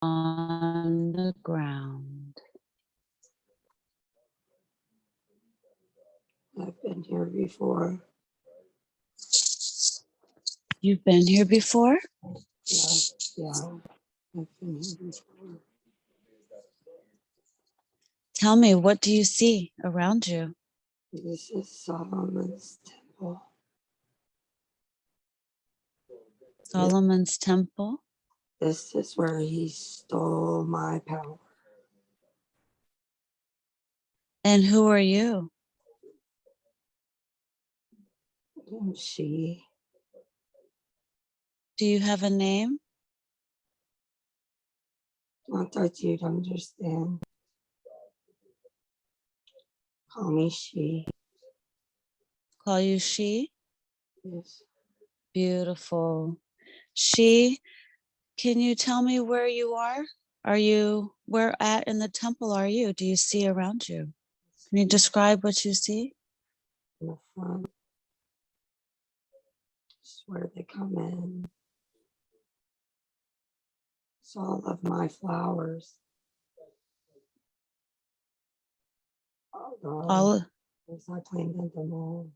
on the ground. I've been here before. You've been here before? Yeah, I've been here before. Tell me, what do you see around you? This is Solomon's temple. Solomon's temple? This is where he stole my power. And who are you? And she, Do you have a name? not that you'd understand. Call me she. Call you she? Yes. Beautiful. Can you tell me where you are? Where at in the temple are you? Do you see around you? Can you describe what you see? In the front. This is where they come in. It's all of my flowers. All Yes, I planted them all.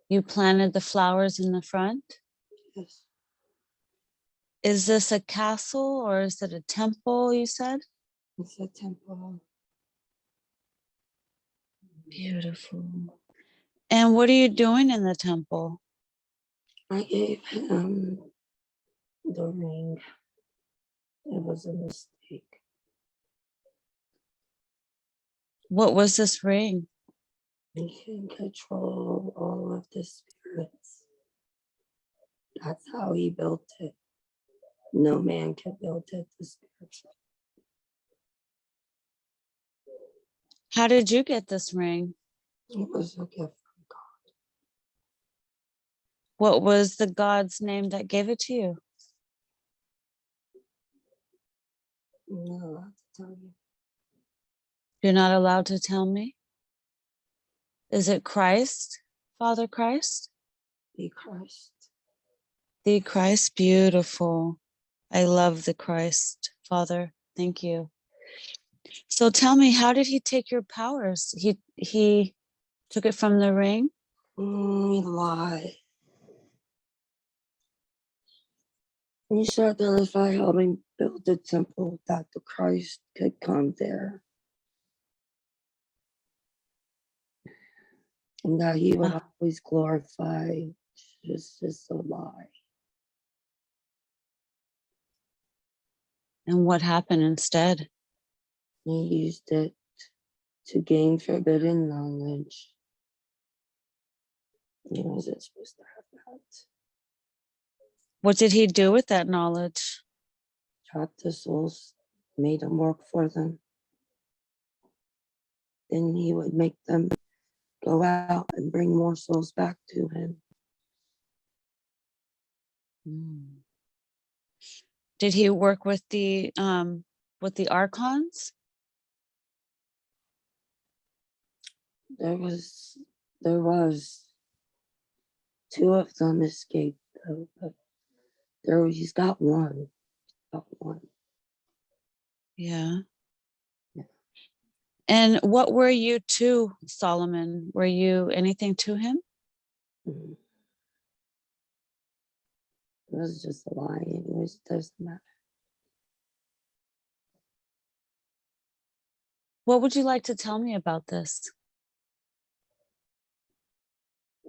You planted the flowers in the front? Yes. Is this a castle or is it a temple, you said? It's a temple. Beautiful. And what are you doing in the temple? I gave him the ring. It was a mistake. What was this ring? He can control all of the spirits. That's how he built it. No man can build it, the spirits. How did you get this ring? It was a gift from God. What was the God's name that gave it to you? I'm not allowed to tell you. You're not allowed to tell me? Is it Christ, Father Christ? Be Christ. The Christ, beautiful. I love the Christ, Father. Thank you. So tell me, how did he take your powers? He took it from the ring? He lied. He said that if I helped him build the temple, that the Christ could come there. And that he would always glorify. Just a lie. And what happened instead? He used it to gain forbidden knowledge. He wasn't supposed to have that. What did he do with that knowledge? Trapped the souls, made them work for them. Then he would make them go out and bring more souls back to him. Did he work with the archons? There was two of them escaped though, but he's got one. Yeah. And what were you to Solomon? Were you anything to him? It was just a lie. Anyways, it doesn't matter. What would you like to tell me about this?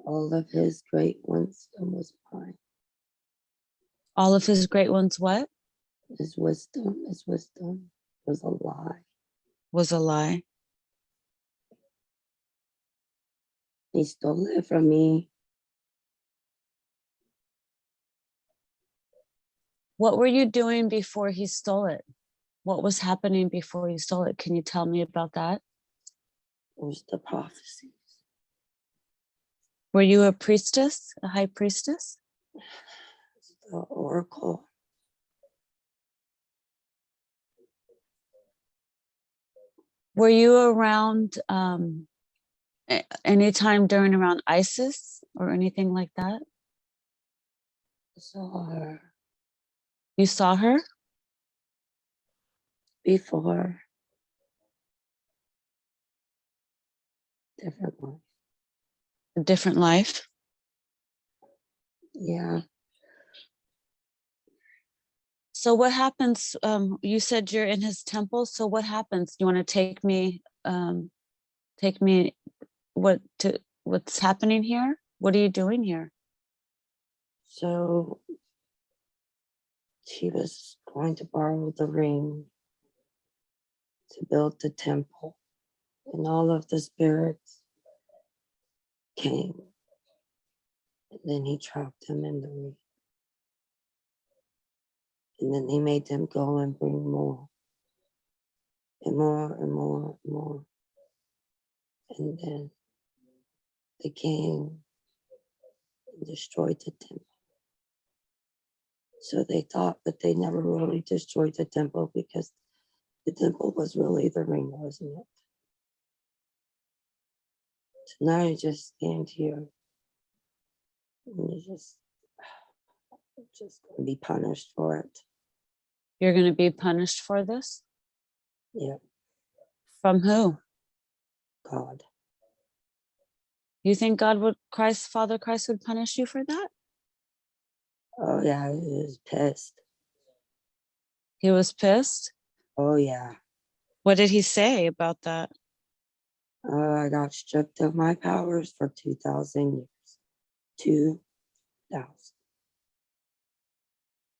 All of his great wisdom was mine. All of his great ones, what? His wisdom was a lie. Was a lie. He stole it from me. What were you doing before he stole it? What was happening before he stole it? Can you tell me about that? It was the prophecies. Were you a priestess, a high priestess? The oracle. Were you around anytime around Isis or anything like that? saw her You saw her? before, different one. A different life? Yeah. So what happens? You said you're in his temple. So what happens? Do you want to take me, what's happening here? What are you doing here? So she was going to borrow the ring to build the temple, and all of the spirits came, and then he trapped them in the ring. And then he made them go and bring more, and more, and more, and more. And then they came and destroyed the temple. So they thought that they never really destroyed the temple because the temple was really the ring, wasn't it? So now you just stand here and you're just going to be punished for it. You're going to be punished for this? Yeah, From who? God. You think God would, Father Christ would punish you for that? Oh yeah, he was pissed. He was pissed? Oh yeah. What did he say about that? I got stripped of my powers for 2,000 years. 2,000.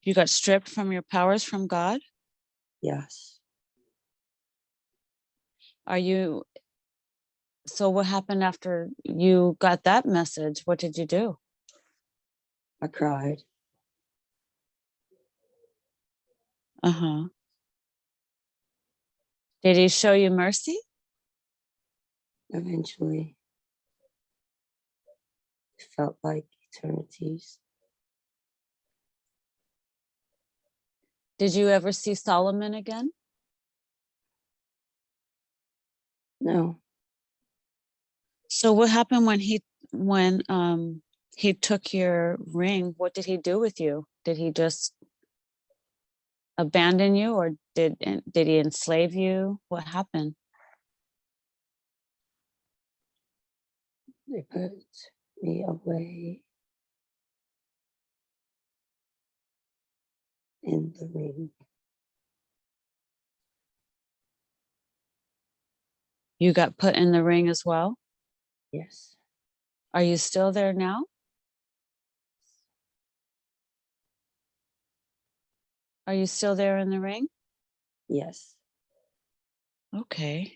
You got stripped from your powers from God? Yes. So what happened after you got that message? What did you do? I cried. Uh-huh. Did he show you mercy? Eventually. It felt like eternities. Did you ever see Solomon again? No. So what happened when he took your ring? What did he do with you? Did he just abandon you, or did he enslave you? What happened? They put me away in the ring. You got put in the ring as well? Yes. Are you still there now? Are you still there in the ring? Yes. Okay.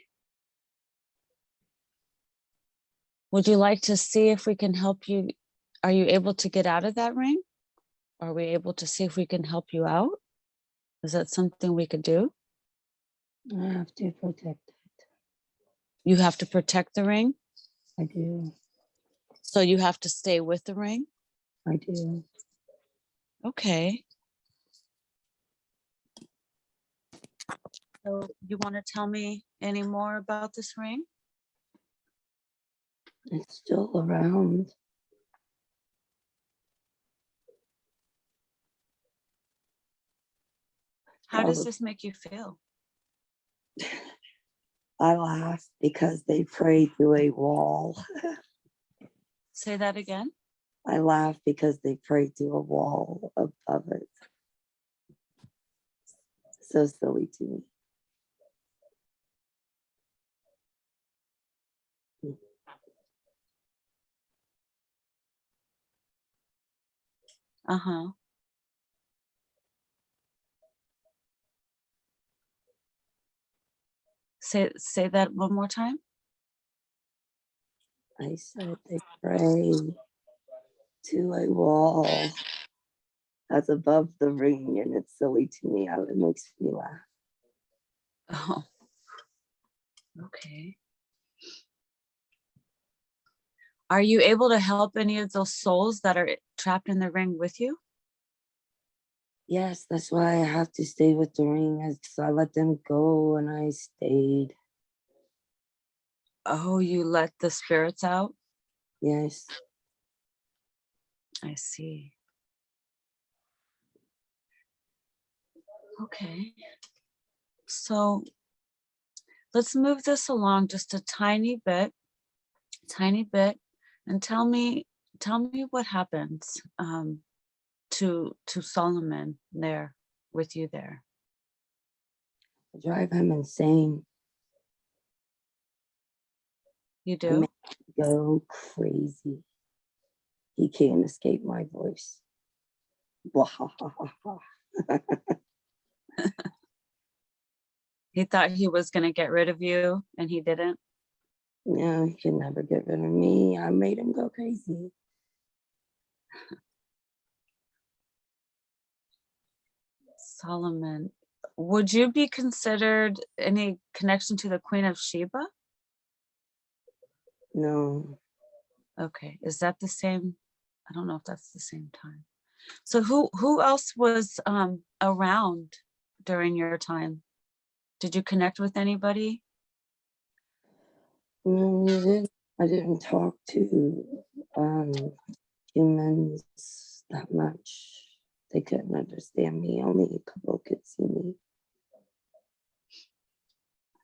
Would you like to see if we can help you? Are you able to get out of that ring? Are we able to see if we can help you out? Is that something we could do? I have to protect it. You have to protect the ring? I do. So you have to stay with the ring? I do. Okay. So you want to tell me any more about this ring? It's still around. How does this make you feel? I laugh because they pray through a wall. Say that again. I laugh because they pray through a wall above it. So silly to me. Uh-huh. Say that one more time. I said they pray to a wall that's above the ring, and it's silly to me. It makes me laugh. Oh, okay. Are you able to help any of those souls that are trapped in the ring with you? Yes, that's why I have to stay with the ring. So I let them go and I stayed. Oh, you let the spirits out? Yes. I see. Okay. So let's move this along just a tiny bit, and tell me what happens to Solomon there with you there. I drive him insane. You I do? make him go crazy. He can't escape my voice. He thought he was going to get rid of you and he didn't? Yeah, he can never get rid of me. I made him go crazy. Solomon, would you be considered any connection to the Queen of Sheba? No, Okay, is that the same? I don't know if that's the same time. So who else was around during your time? Did you connect with anybody? no, I didn't talk to humans that much. They couldn't understand me. Only a couple could see me.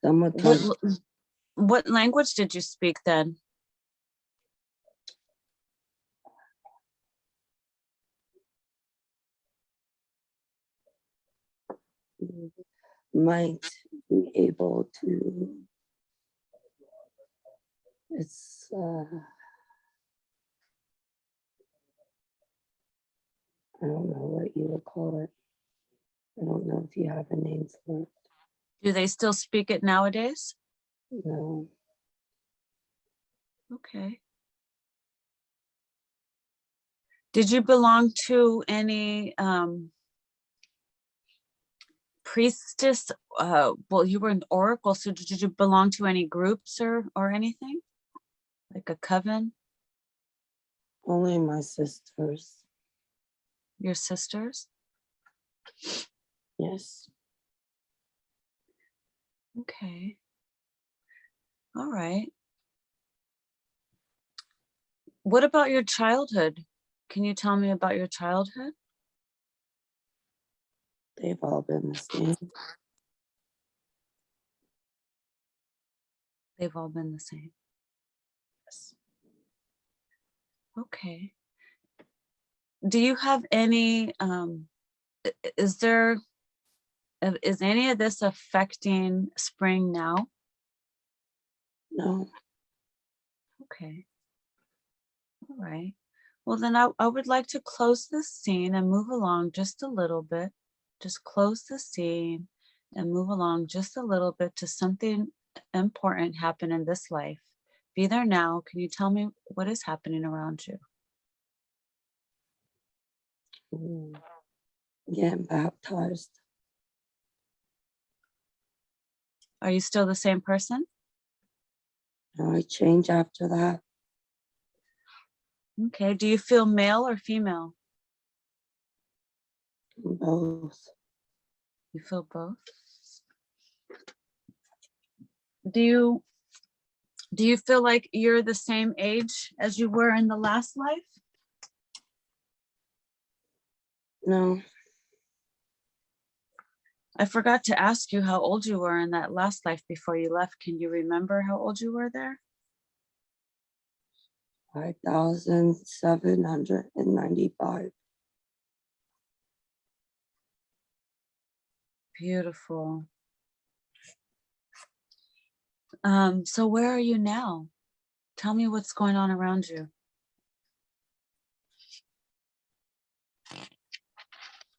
Some would come. What language did you speak then? Might be able to. It's I don't know what you would call it. I don't know if you have a name for it. Do they still speak it nowadays? No. Okay. Did you belong to any priestess? Well, you were an oracle, so did you belong to any groups or anything? Like a coven? Only my sisters. Your sisters? Yes. Okay. All right. What about your childhood? Can you tell me about your childhood? They've all been the same. They've all been the same. Yes. Okay. Do you have any, is any of this affecting spring now? No. Okay. All right. Well, then I would like to close this scene and move along just a little bit. Just close the scene and move along just a little bit to something important happen in this life. Be there now. Can you tell me what is happening around you? Getting baptized. Are you still the same person? No, I change after that. Okay. Do you feel male or female? Both. You feel both? Do you feel like you're the same age as you were in the last life? No. I forgot to ask you how old you were in that last life before you left. Can you remember how old you were there? 5,795. Beautiful. So where are you now? Tell me what's going on around you.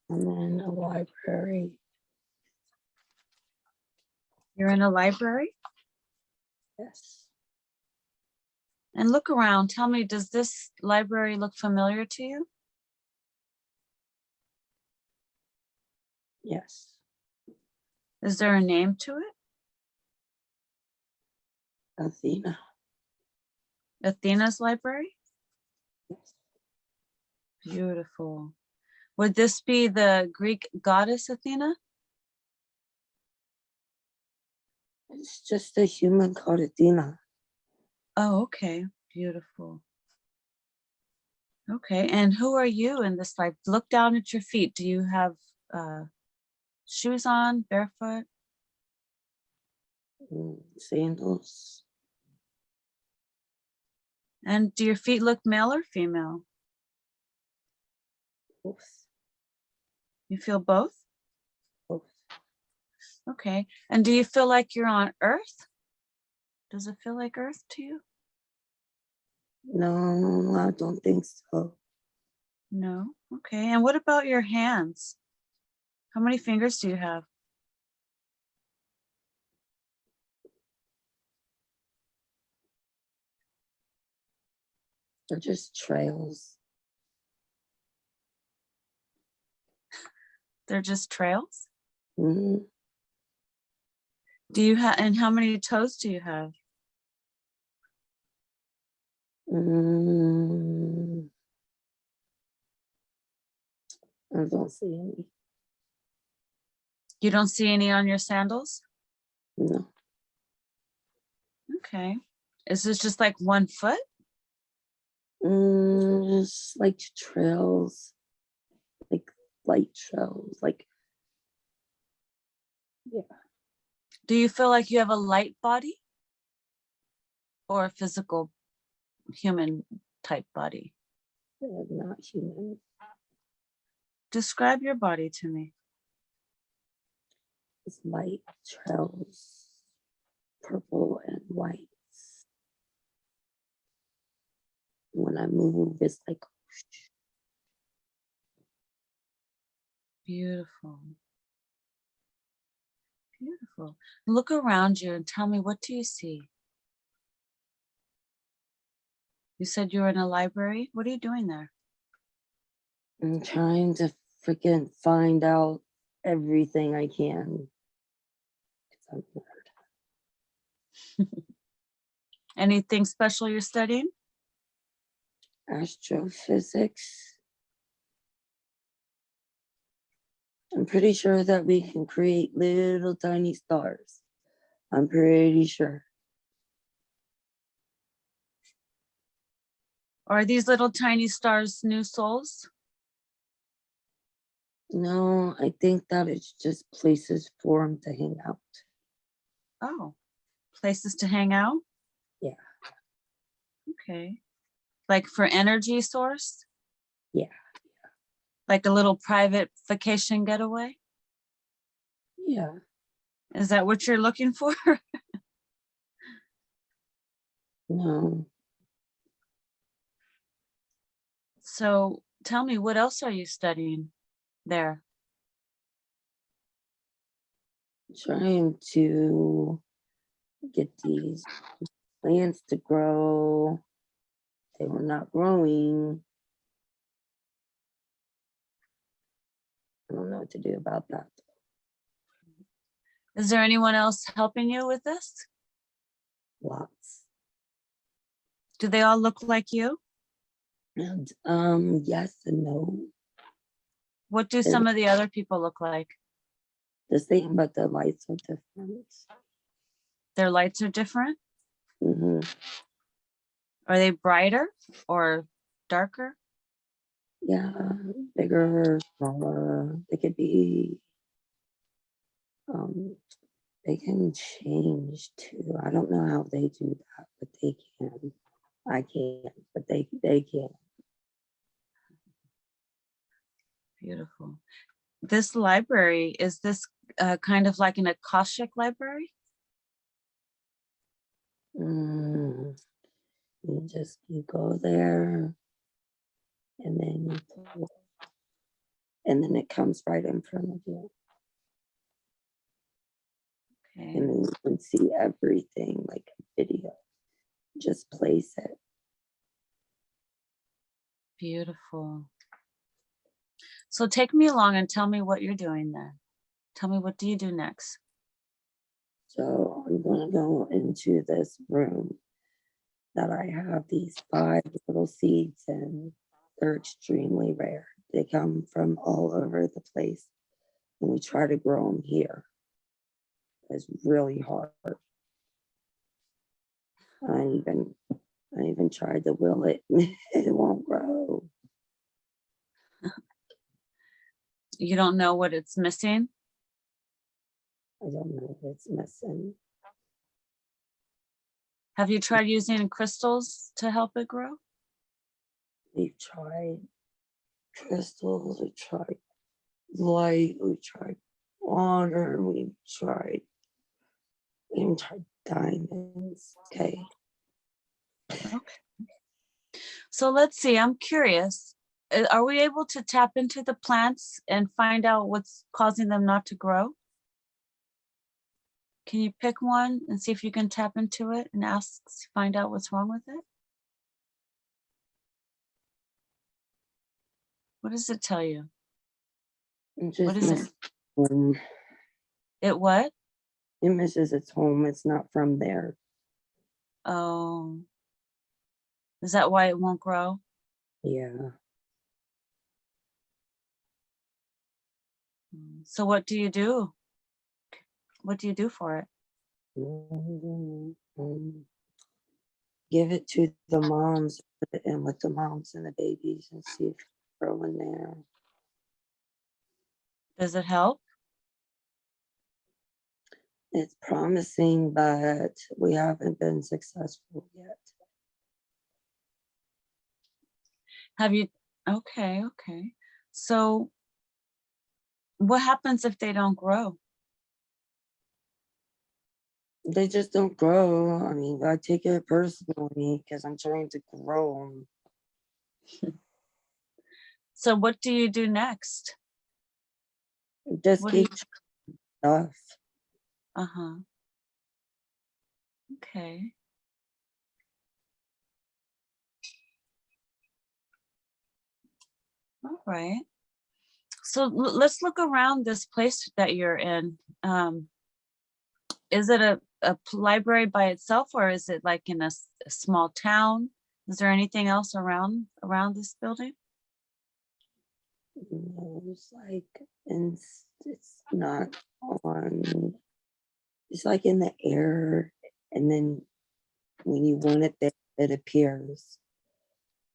I'm in a library. You're in a library? Yes. And look around. Tell me, does this library look familiar to you? Yes. Is there a name to it? Athena. Athena's library? Yes. Beautiful. Would this be the Greek goddess Athena? It's just a human called Athena. Oh, okay. Beautiful. Okay. And who are you in this life? Look down at your feet. Do you have shoes on, barefoot? Sandals. And do your feet look male or female? Both. You feel both? Both. Okay. And do you feel like you're on Earth? Does it feel like Earth to you? No, I don't think so. No. Okay. And what about your hands? How many fingers do you have? They're just trails. They're just trails? Mm, Do you have, and how many toes do you have? mm, I don't see any. You don't see any on your sandals? No. Okay. Is this just like one foot? Just like trails, like light trails, like, yeah. Do you feel like you have a light body or a physical human type body? They're not human. Describe your body to me. It's light trails, purple and white. When I move, it's like, Beautiful. Beautiful. Look around you and tell me, what do you see? You said you were in a library. What are you doing there? I'm trying to freaking find out everything I can. 'Cause I'm a nerd. Anything special you're studying? Astrophysics. I'm pretty sure that we can create little tiny stars. I'm pretty sure. Are these little tiny stars new souls? No, I think that it's just places for them to hang out. Oh, places to hang out? Yeah. Okay. Like for energy source? Yeah. Like a little private vacation getaway? Yeah. Is that what you're looking for? No. So tell me, what else are you studying there? Trying to get these plants to grow. They were not growing. I don't know what to do about that. Is there anyone else helping you with this? Lots. Do they all look like you? And yes and no. What do some of the other people look like? The same, but the lights are different. Their lights are different? Mm-hmm. Are they brighter or darker? Yeah, bigger, smaller. They could be, they can change too. I don't know how they do that, but they can. I can't, but they can. Beautiful. This library, is this kind of like an Akashic library? You go there, and then you pull, and then it comes right in front of you. Okay. And then you can see everything like a video. Just place it. Beautiful. So take me along and tell me what you're doing then. Tell me, what do you do next? So I'm going to go into this room that I have these 5 little seeds, and they're extremely rare. They come from all over the place, and we try to grow them here. It's really hard. I even tried to will it. It won't grow. You don't know what it's missing? I don't know if it's missing. Have you tried using crystals to help it grow? We've tried crystals, we tried light, we tried water, we even tried diamonds. Okay. Okay. So let's see, I'm curious. Are we able to tap into the plants and find out what's causing them not to grow? Can you pick one and see if you can tap into it and find out what's wrong with it? What does it tell you? It What just is it? misses home. It what? It misses its home. It's not from there. Oh, is that why it won't grow? Yeah. So what do you do? What do you do for it? Give it to the moms, put it in with the moms and the babies and see if it's growing there. Does it help? It's promising, but we haven't been successful yet. Have you? Okay. So what happens if they don't grow? They just don't grow. I mean, I take it personally because I'm trying to grow them. So what do you do next? Just What do you? keep stuff. Uh-huh. Okay. All right. So let's look around this place that you're in. Is it a library by itself, or is it like in a small town? Is there anything else around this building? No, it's like, and it's not on. It's like in the air, and then when you want it there, it appears,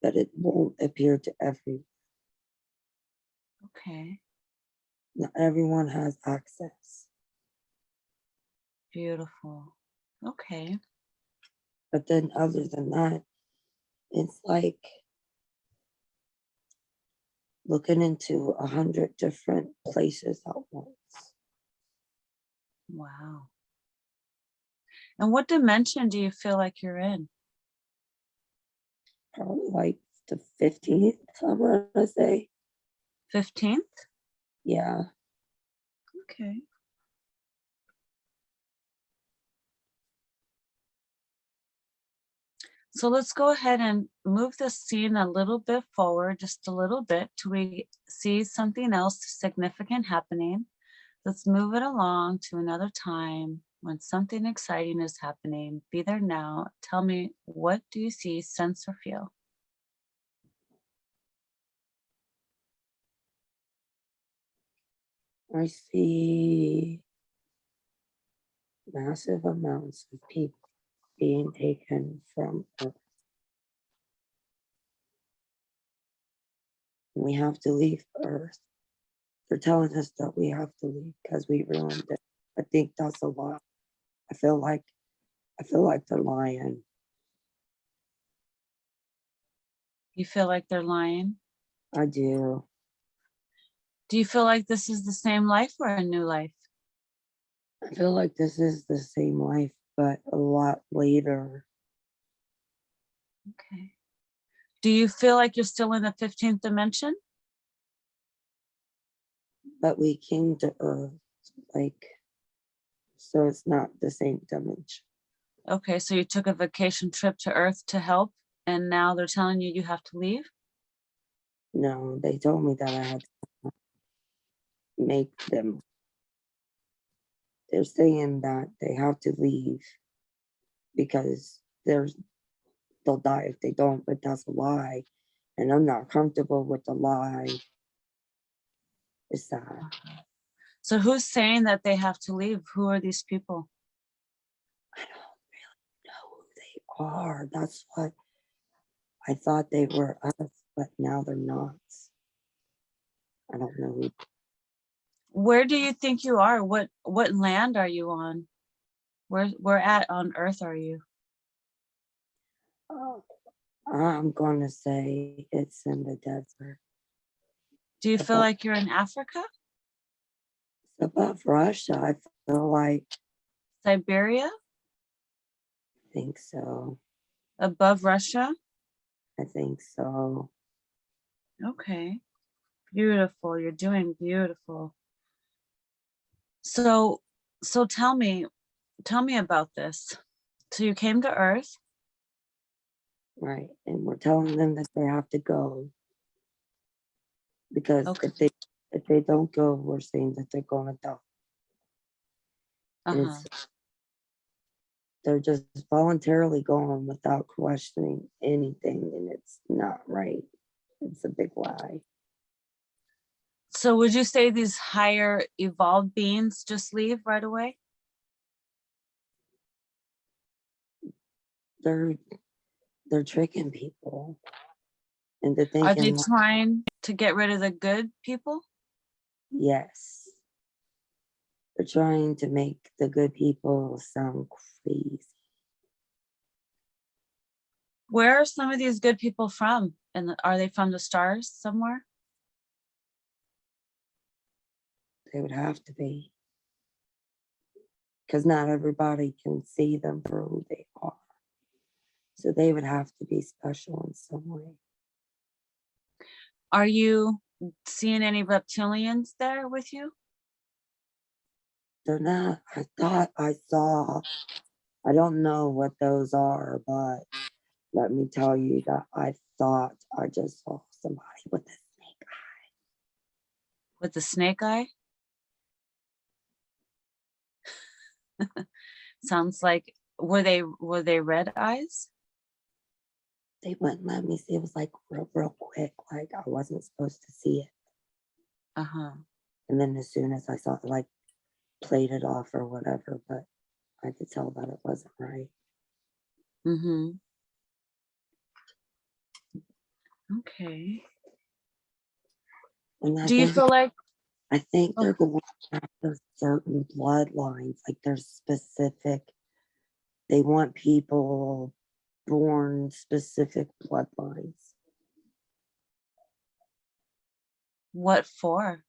but it won't appear to everyone. Okay. Not everyone has access. Beautiful. Okay. But then other than that, it's like looking into 100 different places at once. Wow. And what dimension do you feel like you're in? Probably like the 15th, I'm gonna say. 15th? Yeah. Okay. So let's go ahead and move the scene a little bit forward, just a little bit, till we see something else significant happening. Let's move it along to another time when something exciting is happening. Be there now. Tell me, what do you see, sense, or feel? I see massive amounts of people being taken from Earth. We have to leave Earth. They're telling us that we have to leave because we ruined it. I think that's a lie. I feel like they're lying. You feel like they're lying? I do. Do you feel like this is the same life or a new life? I feel like this is the same life, but a lot later. Okay. Do you feel like you're still in the 15th dimension? But we came to Earth, like, so it's not the same dimension. Okay, so you took a vacation trip to Earth to help, and now they're telling you you have to leave? No, they told me that I had to make them. They're saying that they have to leave because they'll die if they don't, but that's a lie. And I'm not comfortable with the lie. It's sad. So who's saying that they have to leave? Who are these people? I don't really know who they are. That's what I thought they were us, but now they're not. I don't know who. Where do you think you are? What land are you on? Where at on Earth are you? Oh, I'm going to say it's in the desert. Do you feel Above, like you're in Africa? above Russia, I feel like. Siberia? I think so. Above Russia? I think so. Okay. Beautiful. You're doing beautiful. So tell me about this. So you came to Earth. Right. And we're telling them that they have to go. Because Okay. if they don't go, we're saying that they're going to die. And Uh-huh. they're just voluntarily going without questioning anything, and it's not right. It's a big lie. So would you say these higher evolved beings just leave right away? They're tricking people into Are they thinking, trying to get rid of the good people? yes, they're trying to make the good people sound crazy. Where are some of these good people from? And are they from the stars somewhere? They would have to be, because not everybody can see them for who they are. So they would have to be special in some way. Are you seeing any reptilians there with you? They're not. I thought I saw, I don't know what those are, but let me tell you that I thought I just saw somebody with a snake eye. With the snake eye? Sounds like, were they red eyes? They wouldn't let me see. It was like real quick, like I wasn't supposed to see it. Uh-huh. And then as soon as I saw it, like played it off or whatever, but I could tell that it wasn't right. Mm-hmm. Okay. And Do you feel like, I think oh, they're going after certain bloodlines, like they're specific. They want people born specific bloodlines. what for?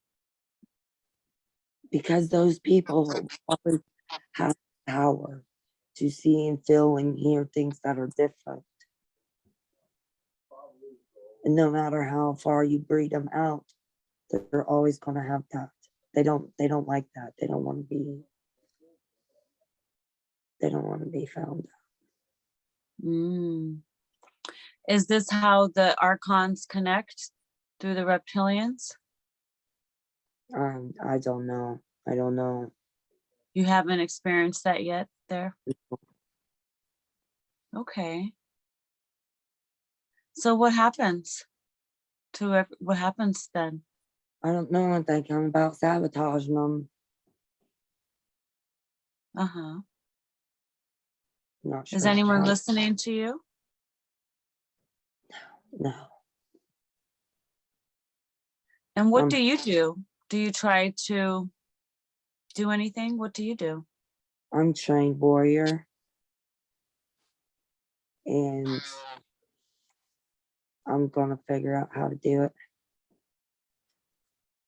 Because those people always have power to see and feel and hear things that are different. And no matter how far you breed them out, they're always going to have that. They don't like that. They don't want to be found out. Mm. Is this how the archons connect, through the reptilians? I don't know. I don't know. You haven't experienced that yet there? Okay. So what happens what happens then? I don't know. I think I'm about sabotaging them. Uh-huh. Not Is sure anyone how. listening to you? No. And what do you do? Do you try to do anything? What do you do? I'm trained warrior. And I'm going to figure out how to do it.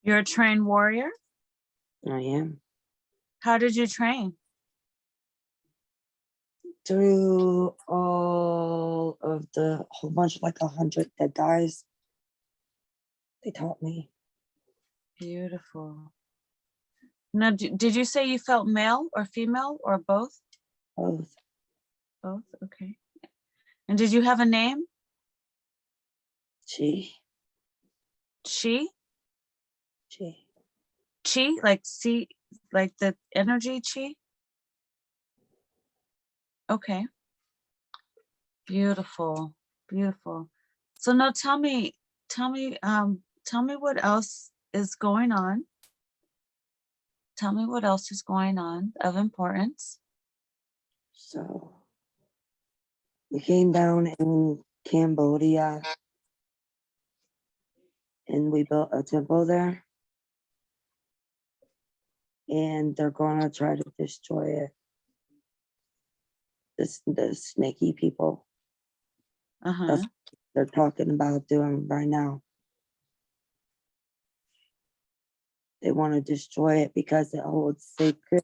You're a trained warrior? I am. How did you train? Through all of the whole bunch, like 100 dead guys, they taught me. Beautiful. Now, did you say you felt male or female or both? Both. Both, okay. And did you have a name? She. Chi, like C, like the energy chi? Okay. Beautiful, beautiful. So now tell me what else is going on. Tell me what else is going on of importance. So we came down in Cambodia and we built a temple there. and they're gonna try to destroy it. The snaky people. That's what they're talking about doing right now. They want to destroy it because it holds sacred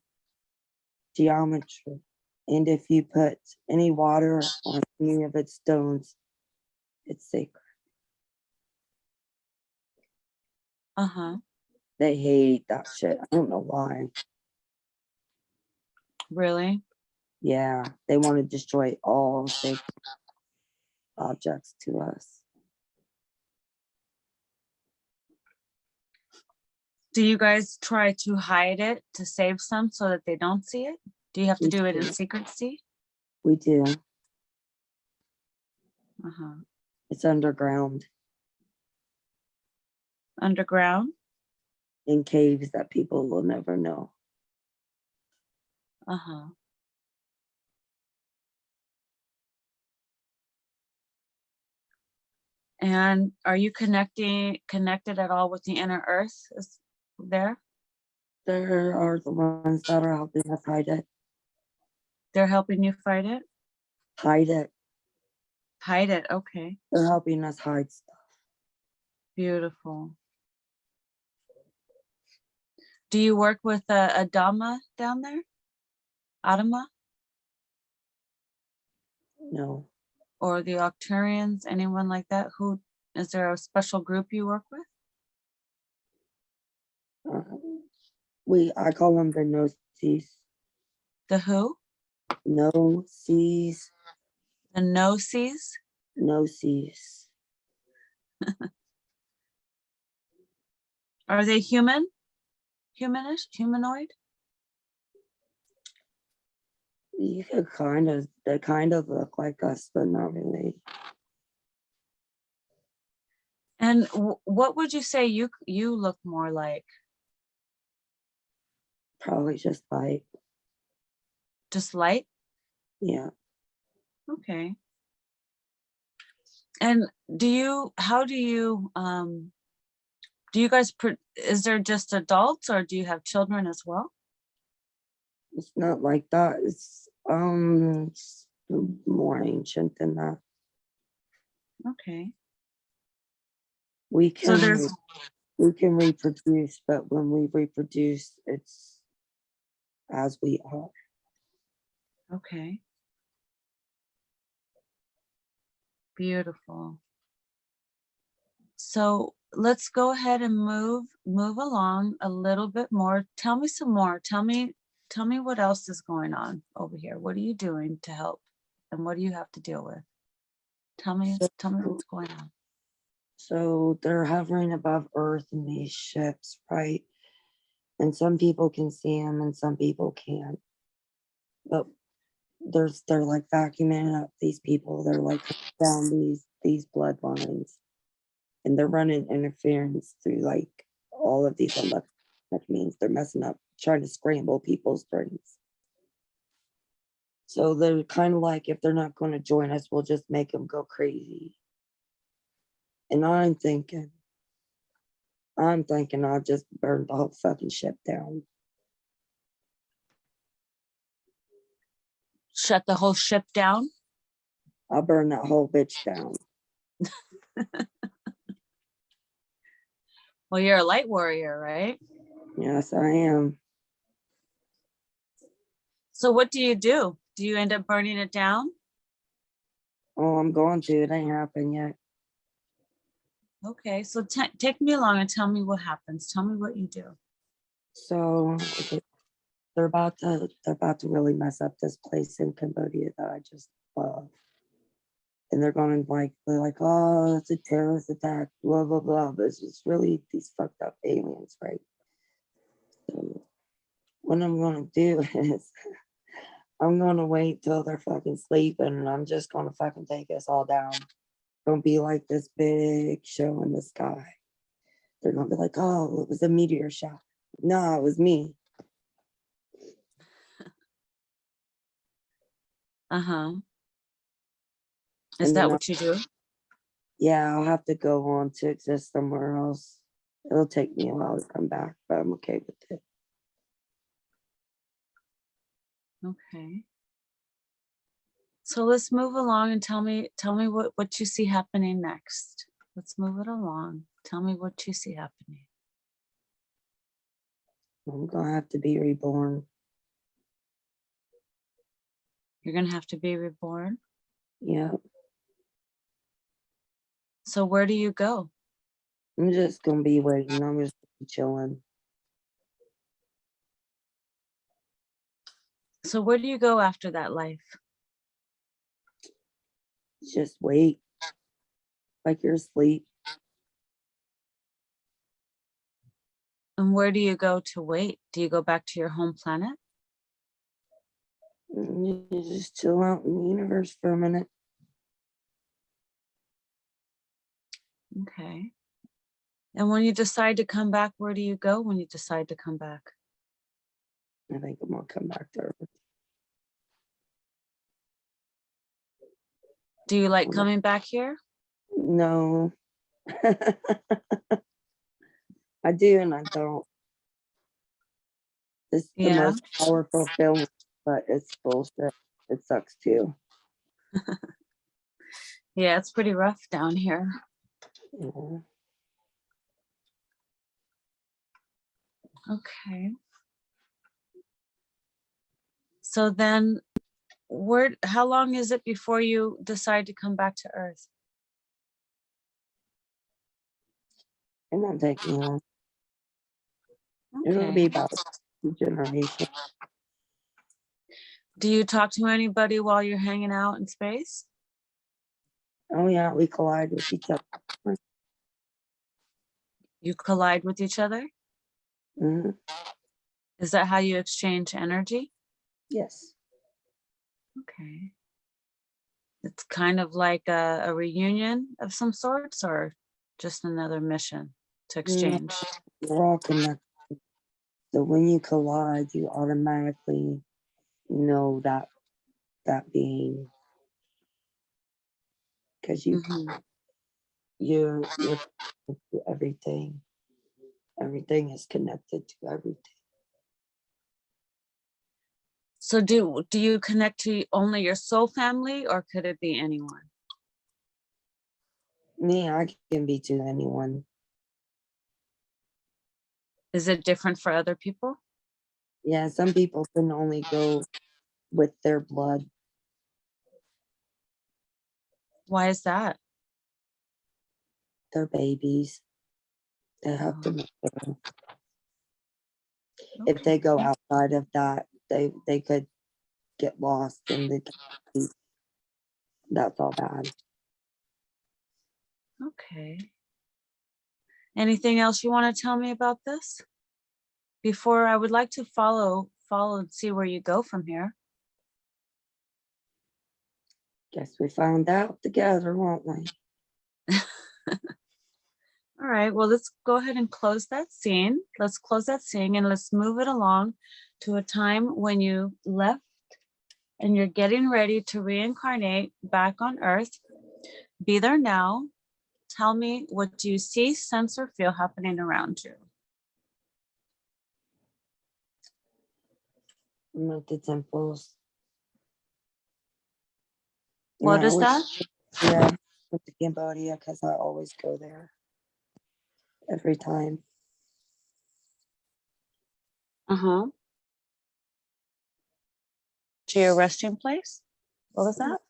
geometry. And if you put any water on any of its stones, it's sacred. They hate that shit. I don't know why. Really? Yeah, they want to destroy all sacred objects to us. Do you guys try to hide it to save some so that they don't see it? Do you have to do it in secrecy? We do. It's underground. Underground? In caves that people will never know. And are you connected at all with the inner earth? Is there? There are the ones that are helping us hide it. They're helping you fight it? Hide it. Hide it, okay. They're helping us hide stuff. Beautiful. Do you work with a Dhamma down there? Adama? No. Or the Octurians, anyone like that? Who is there a special group you work with? I call them the no-sees. The who? No-sees. The no-sees? No-sees. Are they human? Humanish? Humanoid? You could they kind of look like us, but not really. And what would you say you look more like? Probably just light. Just light? Yeah. Okay. And how do you guys, is there just adults or do you have children as well? It's not like that. It's more ancient than that. Okay. We So can reproduce, but when we reproduce, it's as we are. Okay. Beautiful. So let's go ahead and move along a little bit more. Tell me some more. Tell me what else is going on over here. What are you doing to help? And what do you have to deal with? Tell me what's going on. So they're hovering above Earth in these ships, right? And some people can see them and some people can't. But they're like vacuuming up these people. They're like down these bloodlines. And they're running interference through like all of these electric means. They're messing up, trying to scramble people's brains. So they're kind of like, if they're not going to join us, we'll just make them go crazy. And I'm thinking I'll just burn the whole fucking ship down. Shut the whole ship down? I'll burn that whole bitch down. Well, you're a light warrior, right? Yes, I am. So what do? Do you end up burning it down? Oh, I'm going to. It ain't happened yet. Okay, so take me along and tell me what happens. Tell me what you do. So they're about to really mess up this place in Cambodia that I just love. And they're going to they're like, oh, it's a terrorist attack, blah, blah, blah. But it's just really these fucked up aliens, right? So what I'm going to do is I'm going to wait till they're fucking sleeping and I'm just going to fucking take us all down. Gonna be like this big show in the sky. They're gonna be like, oh, it was a meteor shower. No, it was me. Is that what you do? Yeah, I'll have to go on to exist somewhere else. It'll take me a while to come back, but I'm okay with it. Okay. So let's move along and tell me what you see happening next. Let's move it along. Tell me what you see happening. I'm gonna have to be reborn. You're going to have to be reborn. Yeah. So where do you go? I'm just gonna be waiting. I'm just chilling. So where do you go after that life? Just wait. Like you're asleep. And where do you go to wait? Do you go back to your home planet? You just chill out in the universe for a minute. Okay. And when you decide to come back, where do you go when you decide to come back? I think I'm gonna come back to Earth. Do you like coming back here? No. I do and I don't. It's the Yeah. most powerful film, but it's bullshit. It sucks too. Yeah, it's pretty rough down here. Yeah. Okay. So then how long is it before you decide to come back to Earth? It won't take me long. It'll Okay. be about 2 generations. Do you talk to anybody while you're hanging out in space? Oh yeah, we collide with each other. You collide with each other? Mm-hmm. Is that how you exchange energy? Yes. Okay. It's kind of like a reunion of some sorts, or just another mission to exchange? We're all connected. So when you collide, you automatically know that being, because Mhm. you're connected to everything. Everything is connected to everything. So do you connect to only your soul family, or could it be anyone? Me, I can be to anyone. Is it different for other people? Yeah, some people can only go with their blood. Why is that? Their babies. They have to make them. If they go outside of that, they could get lost and that's all bad. Okay. Anything else you want to tell me about this? Before, I would like to follow and see where you go from here. Guess we found out together, won't we? All right, well, let's go ahead and close that scene. Let's close that scene and let's move it along to a time when you left and you're getting ready to reincarnate back on Earth. Be there now. Tell me, what do you see, sense, or feel happening around you? I'm at the temples. What is that? Yeah, with the Cambodia, because I always go there every time. Uh-huh. To your resting place? What was that?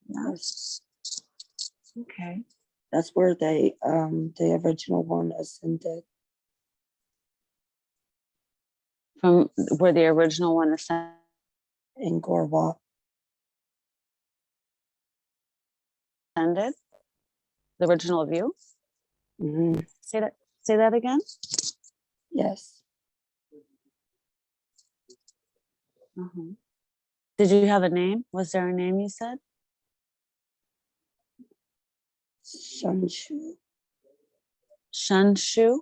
Yes. Okay. That's where the original one ascended. From where the original one ascended? In Gorwat. The original of you? Mm-hmm. Say that again? Yes. Uh-huh. Did you have a name? Was there a name you said? Shunshu. Shunshu?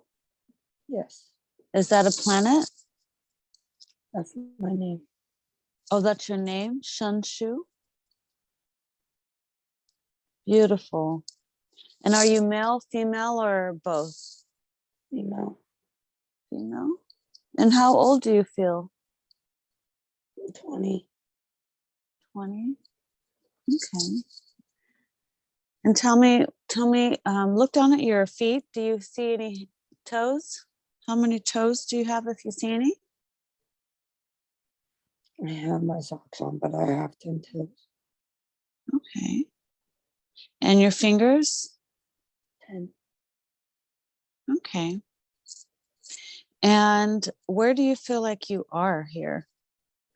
Yes. Is that a planet? That's my name. Oh, that's your name? Shunshu? Beautiful. And are you male, female, or both? Female. Female? And how old do you feel? 20. 20. Okay. And tell me, look down at your feet. Do you see any toes? How many toes do you have if you see any? I have my socks on, but I have 10 toes. Okay. And your fingers? 10. Okay. And where do you feel like you are here?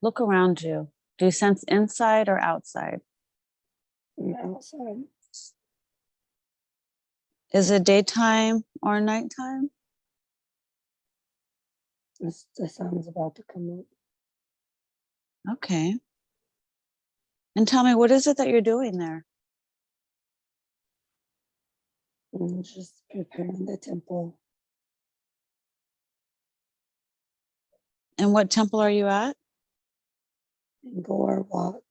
Look around you. Do you sense inside or outside? I'm outside. Is it daytime or nighttime? The sun's about to come up. Okay. And tell me, what is it that you're doing there? I'm just preparing the temple. And what temple are you at? Angkor Wat.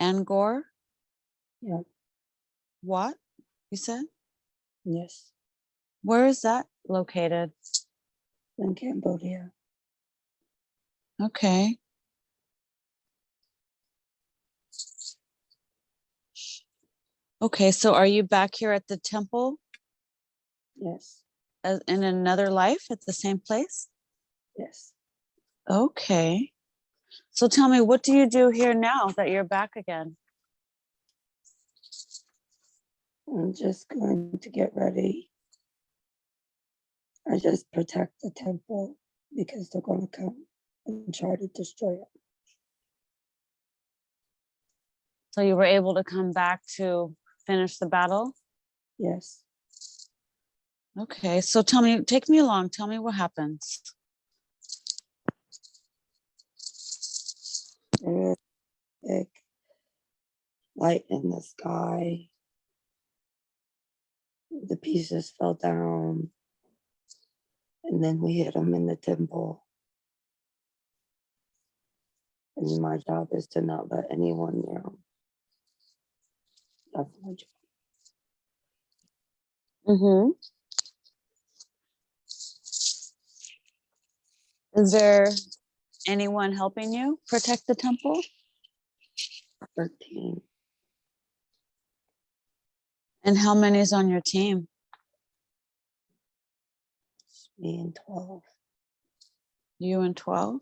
Angkor? Yeah. What? You said? Yes. Where is that located? In Cambodia. Okay. Okay, so are you back here at the temple Yes. in another life at the same place? Yes. Okay. So tell me, what do you do here now that you're back again? I'm just going to get ready. I just protect the temple because they're going to come and try to destroy it. So you were able to come back to finish the battle? Yes. Okay, so tell me, take me along. Tell me what happens. There was a big light in the sky. The pieces fell down. And then we hit them in the temple. And my job is to not let anyone near them. That's my job. Mm-hmm. Is there anyone helping you protect the temple? 13. And how many is on your team? Me and 12. You and 12?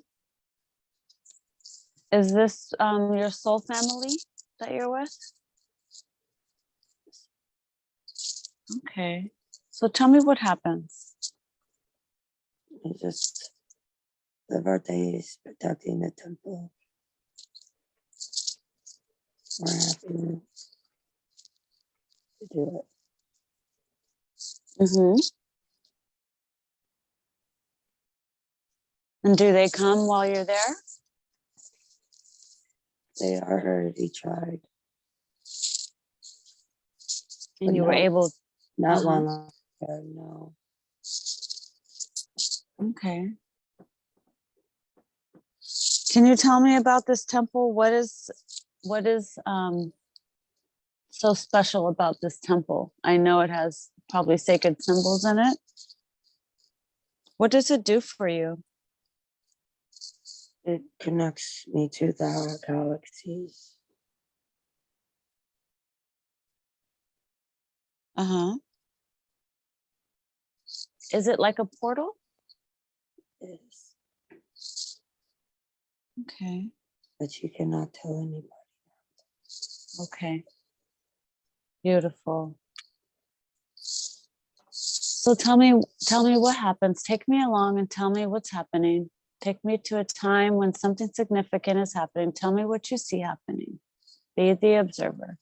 Is this your soul family that you're with? Okay. So tell me what happens. We just live our days protecting the temple. We're happy to do it. Mm-hmm. And do they come while you're there? They already tried. And But you were able. Not while I'm there, no. Okay. Can you tell me about this temple? What is so special about this temple? I know it has probably sacred symbols in it. What does it do for you? It connects me to the galaxies. Uh-huh. Is it like a portal? It is. Okay. But you cannot tell anybody. Okay. Beautiful. So tell me what happens. Take me along and tell me what's happening. Take me to a time when something significant is happening. Tell me what you see happening. Be the observer.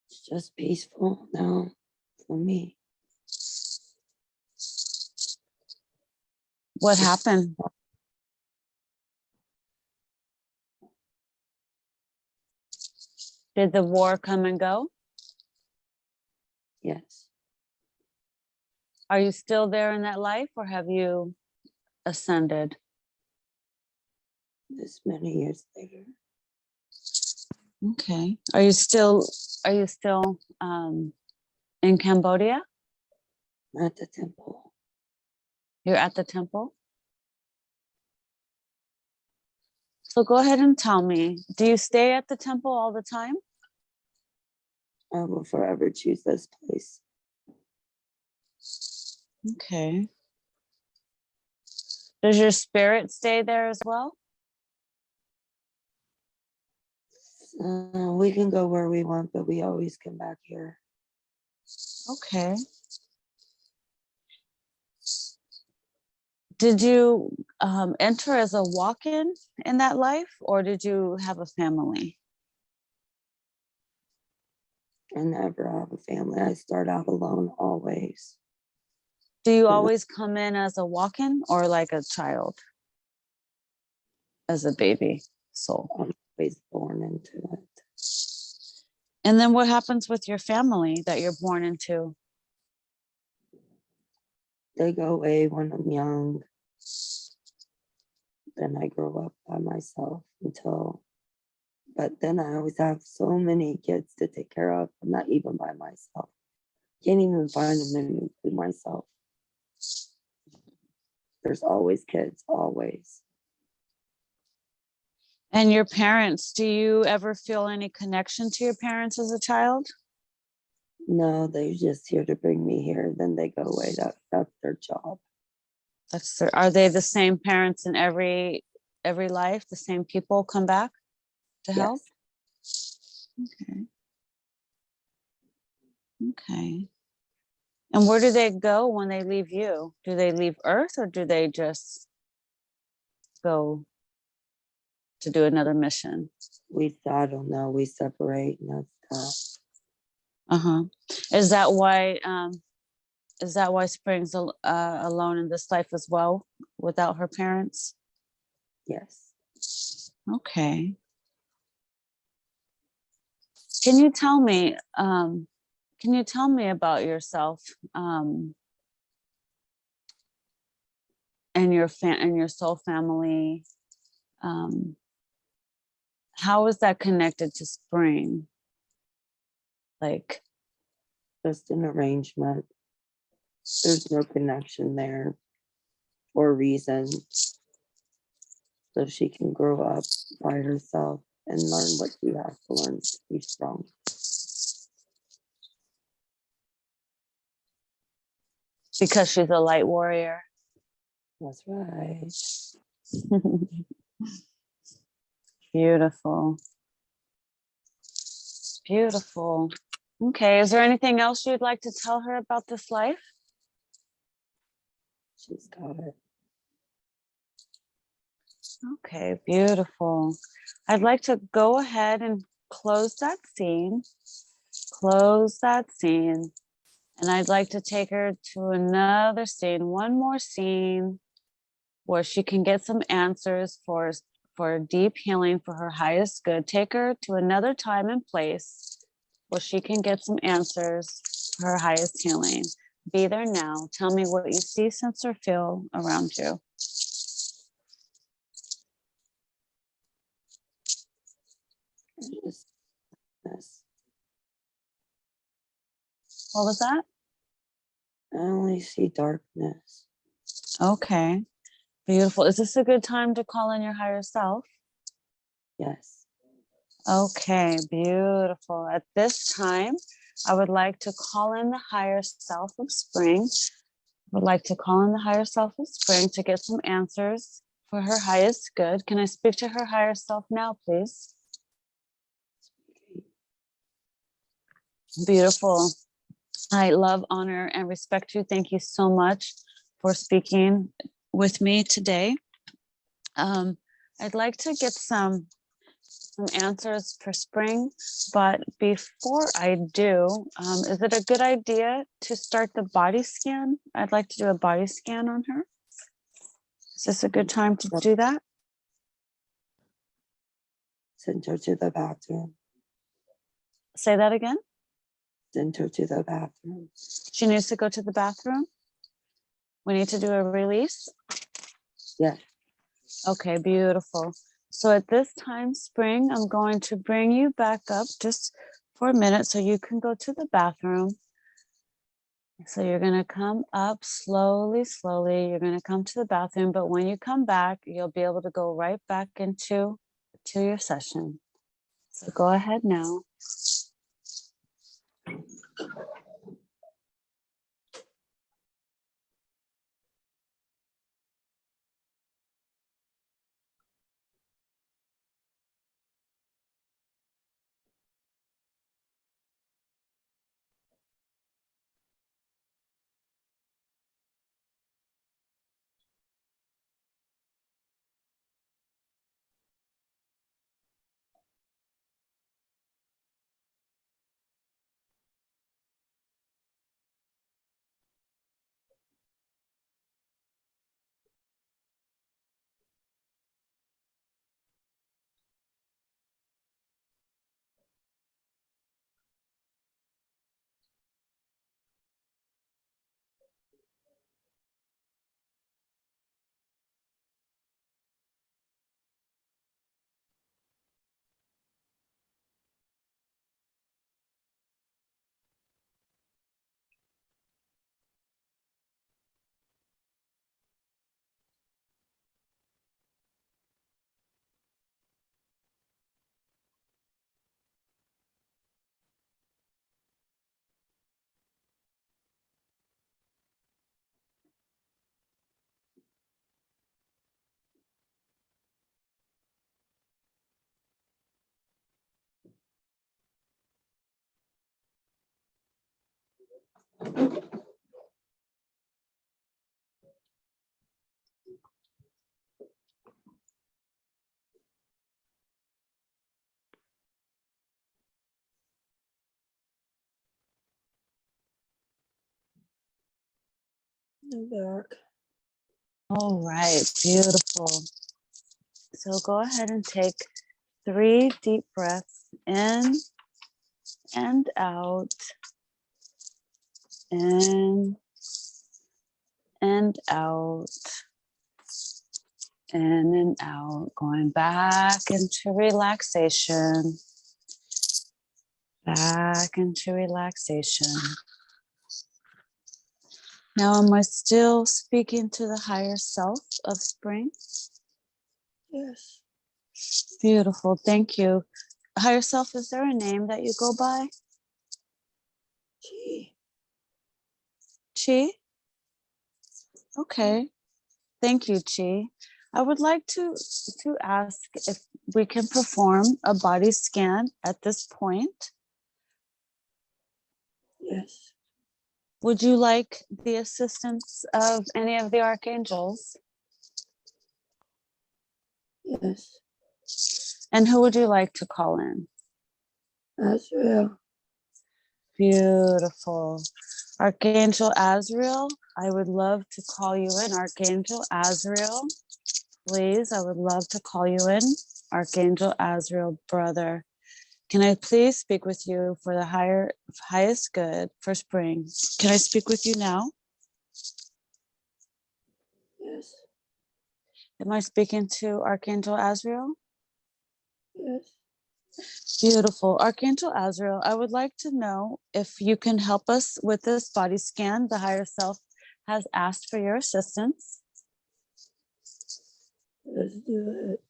It's just peaceful now for me. What happened? Did the war come and go? Yes. Are you still there in that life, or have you ascended? This many years later. Okay. Are you still in Cambodia? At the temple. You're at the temple? So go ahead and tell me, do you stay at the temple all the time? I will forever choose this place. Okay. Does your spirit stay there as well? We can go where we want, but we always come back here. Okay. Did you enter as a walk-in in that life, or did you have a family? I never have a family. I start out alone always. Do you always come in as a walk-in or like a child? As a baby soul? I'm always born into it. And then what happens with your family that you're born into? They go away when I'm young. Then I grow up by myself but then I always have so many kids to take care of. I'm not even by myself. Can't even find a minute to myself. There's always kids, always. And your parents, do you ever feel any connection to your parents as a child? No, they're just here to bring me here. Then they go away. That's their job. Are they the same parents in every life? The same people come back to help? Yes. Okay. Okay. And where do they go when they leave you? Do they leave Earth, or do they just go to do another mission? I don't know. We separate and that's Uh-huh. Is that why Spring's alone in this life as well, without her parents? yes. Okay. Can you tell me about yourself, and your soul family? How is that connected to Spring? Like, Just an arrangement. There's no connection there or reason. So she can grow up by herself and learn what she has to learn to be strong. because she's a light warrior. That's right. Beautiful. Beautiful. Okay, is there anything else you'd like to tell her about this life? She's got it. Okay, beautiful. I'd like to go ahead and close that scene. Close that scene. And I'd like to take her to another scene, one more scene where she can get some answers for deep healing for her highest good. Take her to another time and place where she can get some answers for her highest healing. Be there now. Tell me what you see, sense, or feel around you. Just this. What was that? I only see darkness. Okay, beautiful. Is this a good time to call in your higher self? Yes. Okay, beautiful. At this time, I would like to call in the higher self of Spring. I would like to call in the higher self of Spring to get some answers for her highest good. Can I speak to her higher self now, please? Beautiful. I love, honor, and respect you. Thank you so much for speaking with me today. I'd like to get some answers for Spring, but before I do, is it a good idea to start the body scan? I'd like to do a body scan on her. Is this a good time to do that? Send her to the bathroom. Say that again. Send her to the bathroom. She needs to go to the bathroom. We need to do a release. Yes. Okay, beautiful. So at this time, Spring, I'm going to bring you back up just for a minute so you can go to the bathroom. So you're going to come up slowly, slowly. You're going to come to the bathroom, but when you come back, you'll be able to go right back into your session. So go ahead now. I'm back. All right, beautiful. So go ahead and take 3 deep breaths in and out, in and out, in and out, going back into relaxation, back into relaxation. Now, am I still speaking to the higher self of spring? Yes. Beautiful, thank you. Higher self, is there a name that you go by? Gee. Chi? Okay, thank you, Chi. I would like to ask if we can perform a body scan at this point. Yes. Would you like the assistance of any of the archangels? Yes. And who would you like to call in? Azrael. Beautiful. Archangel Azrael, I would love to call you in. Archangel Azrael, please, I would love to call you in. Archangel Azrael, brother. Can I please speak with you for the highest good for spring? Can I speak with you now? Yes. Am I speaking to Archangel Azrael? Yes. Beautiful. Archangel Azrael, I would like to know if you can help us with this body scan. The higher self has asked for your assistance. Let's do it.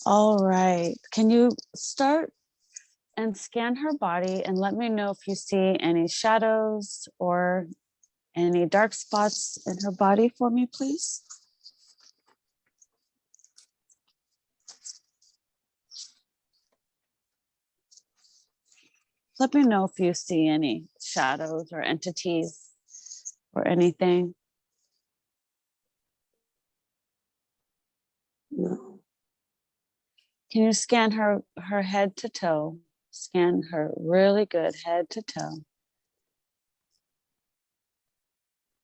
All right. Can you start and scan her body and let me know if you see any shadows or any dark spots in her body for me, please? Let me know if you see any shadows or entities or anything. No. Can you scan her head to toe? Scan her really good head to toe.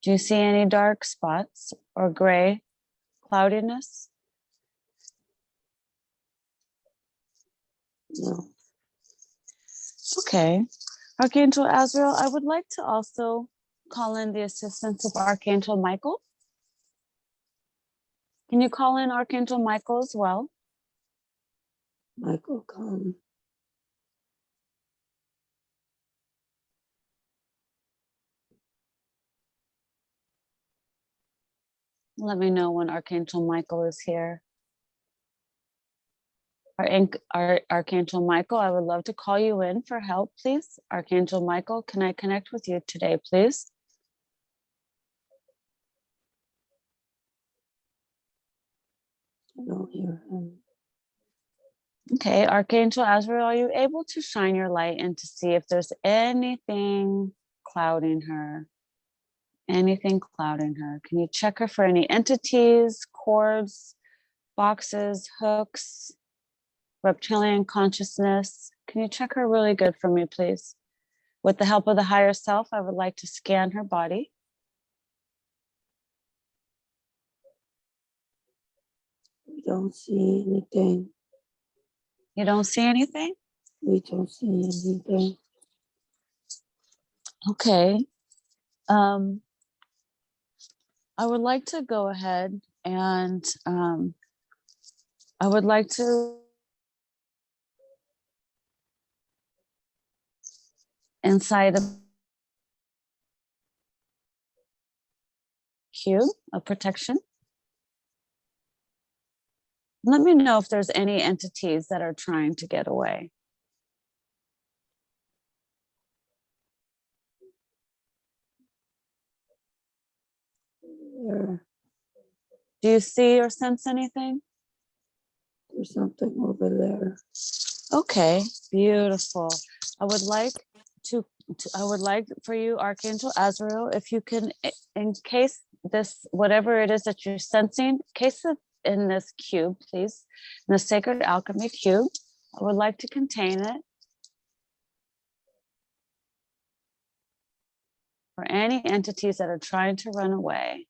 Do you see any dark spots or gray cloudiness? No. Okay. Archangel Azrael, I would like to also call in the assistance of Archangel Michael. Can you call in Archangel Michael as well? Michael, come. Let me know when Archangel Michael is here. Our Archangel Michael, I would love to call you in for help, please. Archangel Michael, can I connect with you today, please? I don't hear him. Okay, Archangel Azrael, are you able to shine your light in to see if there's anything clouding her? Anything clouding her? Can you check her for any entities, cords, boxes, hooks, reptilian consciousness? Can you check her really good for me, please? With the help of the higher self, I would like to scan her body. We don't see anything. You don't see anything? We don't see anything. Okay. I would like to go ahead and I would like to inside a cube of protection. Let me know if there's any entities that are trying to get away. There, Do you see or sense anything? there's something over there. Okay, beautiful. I would like I would like for you, Archangel Azrael, if you can, in case this, whatever it is that you're sensing, case it in this cube, please, in the sacred alchemy cube. I would like to contain it for any entities that are trying to run away.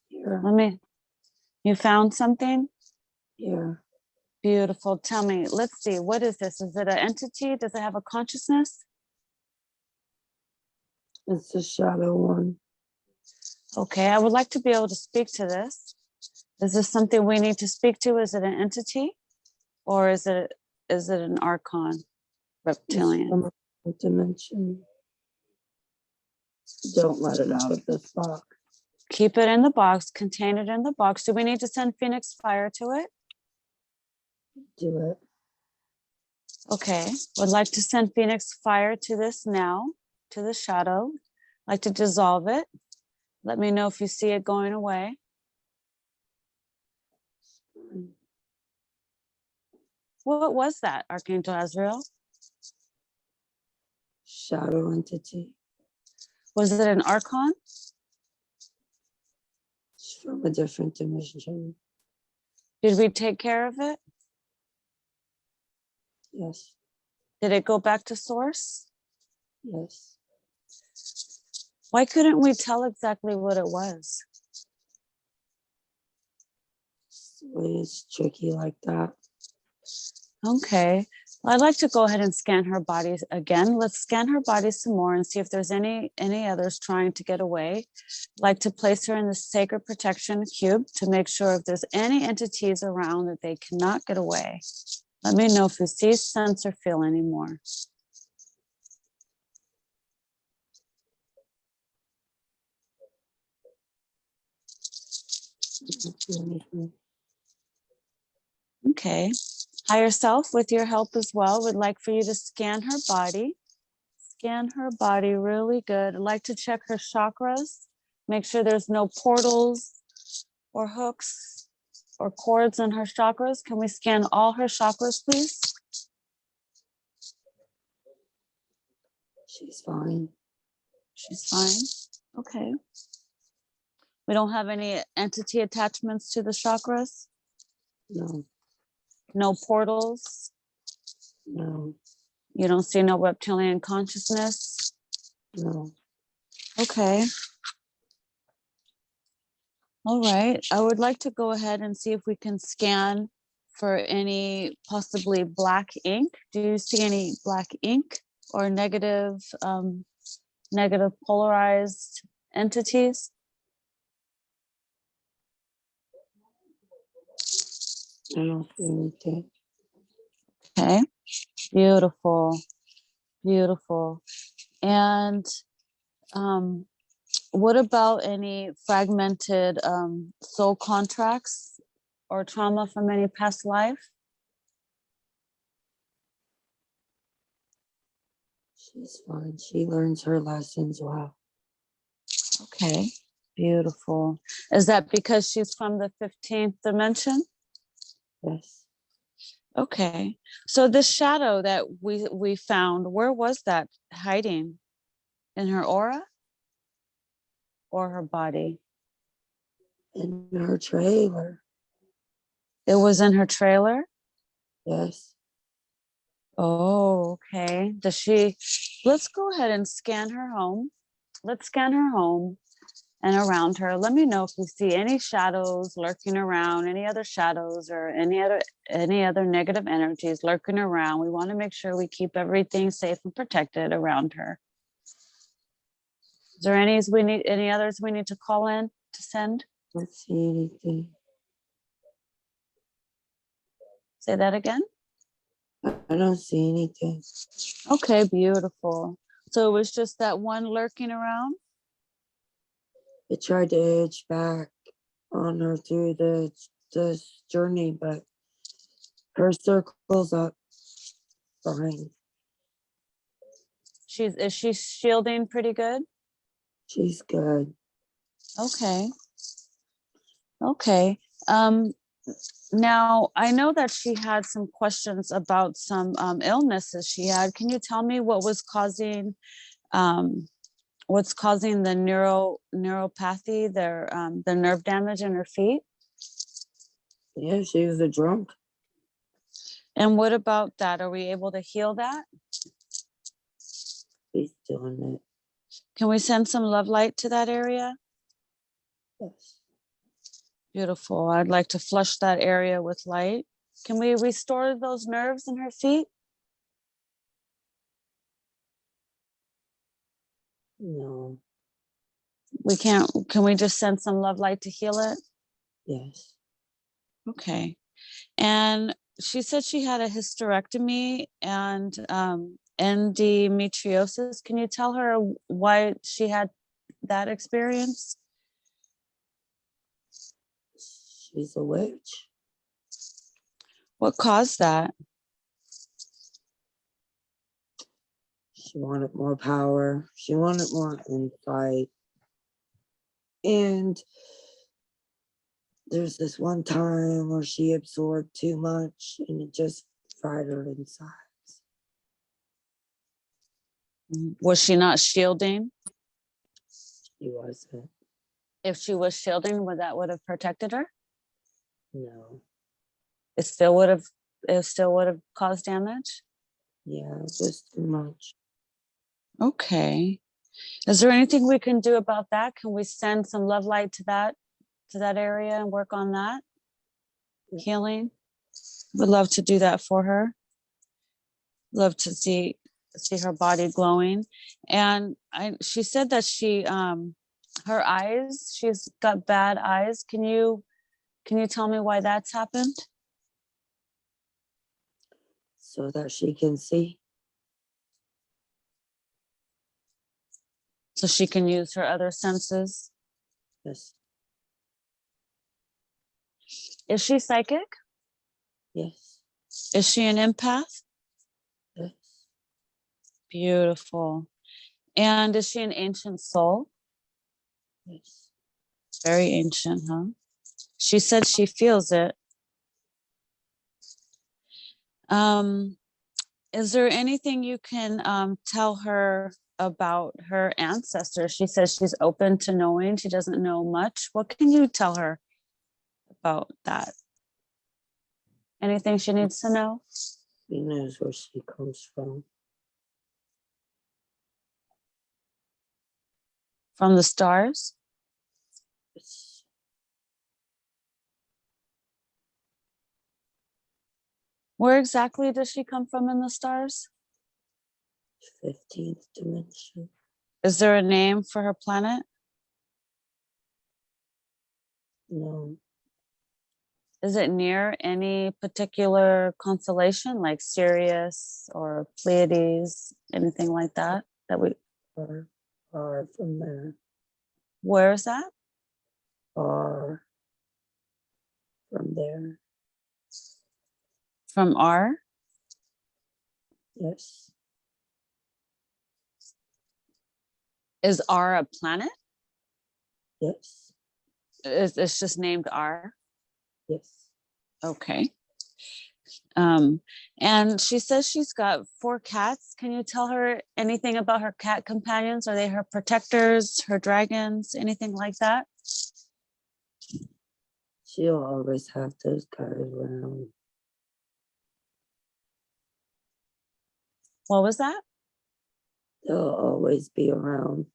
Here, You found something? here. Beautiful. Tell me, let's see, what is this? Is it an entity? Does it have a consciousness? It's the shadow one. Okay, I would like to be able to speak to this. Is this something we need to speak to? Is it an entity or is it an archon, It's reptilian? from a dimension. Don't let it out of this box. Keep it in the box, contain it in the box. Do we need to send Phoenix fire to it? Do it. Okay, would like to send Phoenix fire to this now, to the shadow. Like to dissolve it. Let me know if you see it going away. What was that, Archangel Azrael? Shadow entity. Was it an archon? It's from a different dimension. Did we take care of it? Yes. Did it go back to source? Yes. Why couldn't we tell exactly what it was? It's tricky like that. Okay. Well, I'd like to go ahead and scan her body again. Let's scan her body some more and see if there's any others trying to get away. I'd like to place her in the sacred protection cube to make sure if there's any entities around that they cannot get away. Let me know if you see, sense, or feel anymore. I don't see anything. Okay. Higher self, with your help as well, would like for you to scan her body. Scan her body really good. I'd like to check her chakras. Make sure there's no portals or hooks or cords in her chakras. Can we scan all her chakras, please? She's fine. She's fine. Okay. We don't have any entity attachments to the chakras? No. No portals? No. You don't see no reptilian consciousness? No. Okay. All right. I would like to go ahead and see if we can scan for any possibly black ink. Do you see any black ink or negative polarized entities? I don't see anything. Okay. Beautiful. Beautiful. And what about any fragmented soul contracts or trauma from any past life? She's fine. She learns her lessons well. Okay, beautiful. Is that because she's from the 15th dimension? Yes. Okay. So this shadow that we found, where was that hiding? In her aura or her body? In her trailer. It was in her trailer? Yes. Oh, okay. Does she, let's go ahead and scan her home. Let's scan her home and around her. Let me know if you see any shadows lurking around, any other shadows or any other negative energies lurking around. We want to make sure we keep everything safe and protected around her. Is there any others we need to call in to send? I don't see anything. Say that again. I don't see anything. Okay, beautiful. So it was just that one lurking around? It tried to edge back on her through this journey, but her circle's up fine. Is she shielding pretty good? She's good. Okay. Okay. Now I know that she had some questions about some illnesses she had. Can you tell me what's causing the neuropathy, the nerve damage in her feet? Yeah, she was a drunk. And what about that? Are we able to heal that? She's doing it. Can we send some love light to that area? Yes. Beautiful. I'd like to flush that area with light. Can we restore those nerves in her feet? No. We can't. Can we just send some love light to heal it? Yes. Okay. And she said she had a hysterectomy and endometriosis. Can you tell her why she had that experience? She's a witch. What caused that? She wanted more power. She wanted more insight. And there's this one time where she absorbed too much and it just fried her inside. Was she not shielding? She wasn't. If she was shielding, would have protected her? No. It still would have caused damage? Yeah, just too much. Okay. Is there anything we can do about that? Can we send some love light to that area and work on that? Yeah. Healing? Would love to do that for her. Love to see her body glowing. And she said that her eyes, she's got bad eyes. Can you tell me why that's happened? So that she can see. So she can use her other senses. Yes. Is she psychic? Yes. Is she an empath? Yes. Beautiful. And is she an ancient soul? Yes. Very ancient, huh? She said she feels it. Is there anything you can tell her about her ancestors? She says she's open to knowing. She doesn't know much. What can you tell her about that? Anything she needs to know? She knows where she comes from. From the stars? It's Where exactly does she come from in the stars? 15th dimension. Is there a name for her planet? No. Is it near any particular constellation like Sirius or Pleiades, anything like that? Far from there. Where is that? Far from there. From R? Yes. Is R a planet? Yes. It's just named R? Yes. Okay. And she says she's got 4 cats. Can you tell her anything about her cat companions? Are they her protectors, her dragons, anything like that? She'll always have those guys around. What was that? They'll always be around.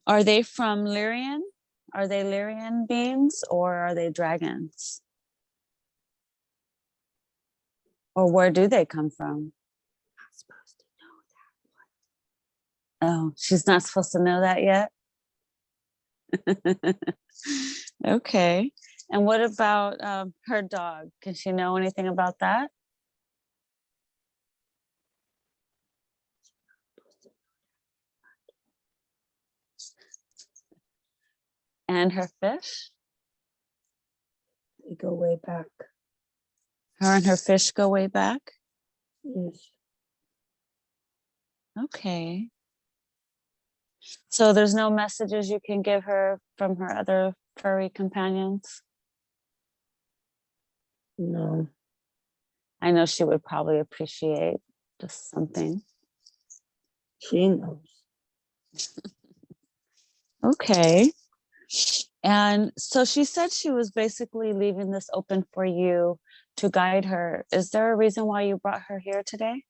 Are they from Lyrian? Are they Lyrian beings or are they dragons? Or where do they come from? Not supposed to know that. Oh, she's not supposed to know that yet? Okay. And what about her dog? Can she know anything about that? And her fish? They go way back. Her and her fish go way back? Yes. Okay. So there's no messages you can give her from her other furry companions? No. I know she would probably appreciate just something. She knows. Okay. And so she said she was basically leaving this open for you to guide her. Is there a reason why you brought her here today?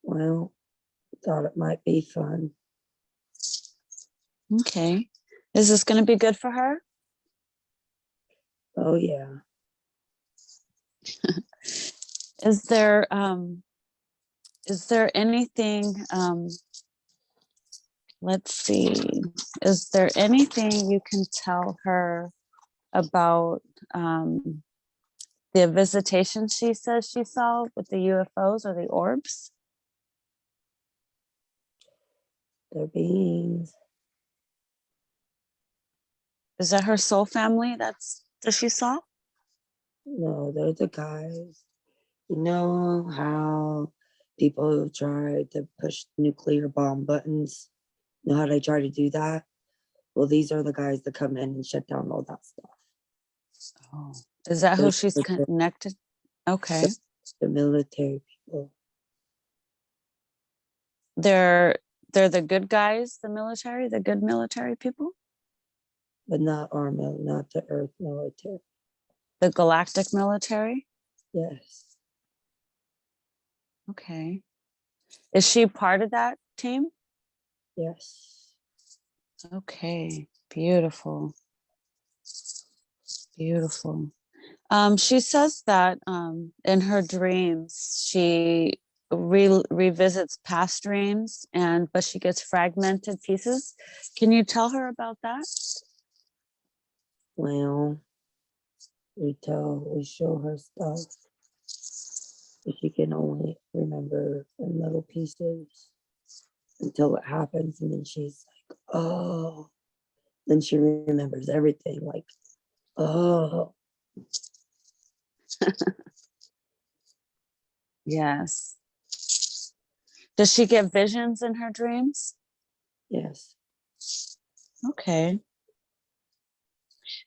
Well, thought it might be fun. Okay. Is this going to be good for her? Oh yeah. Is there anything let's see, is there anything you can tell her about the visitation she says she saw with the UFOs or the orbs? They're beings. Is that her soul family that she saw? No, they're the guys. You know how people have tried to push nuclear bomb buttons? You know how they try to do that? Well, these are the guys that come in and shut down all that stuff. Oh, is that who Those she's are connected? Okay. the military people. They're the good guys, the military, the good military people? But not our not the Earth military. The galactic military? Yes. Okay. Is she part of that team? Yes. Okay. Beautiful. Beautiful. She says that in her dreams, she revisits past dreams, but she gets fragmented pieces. Can you tell her about that? Well, we show her stuff, but she can only remember in little pieces until it happens, and then she's like, oh. Then she remembers everything, like, oh. Yes. Does she get visions in her dreams? Yes. Okay.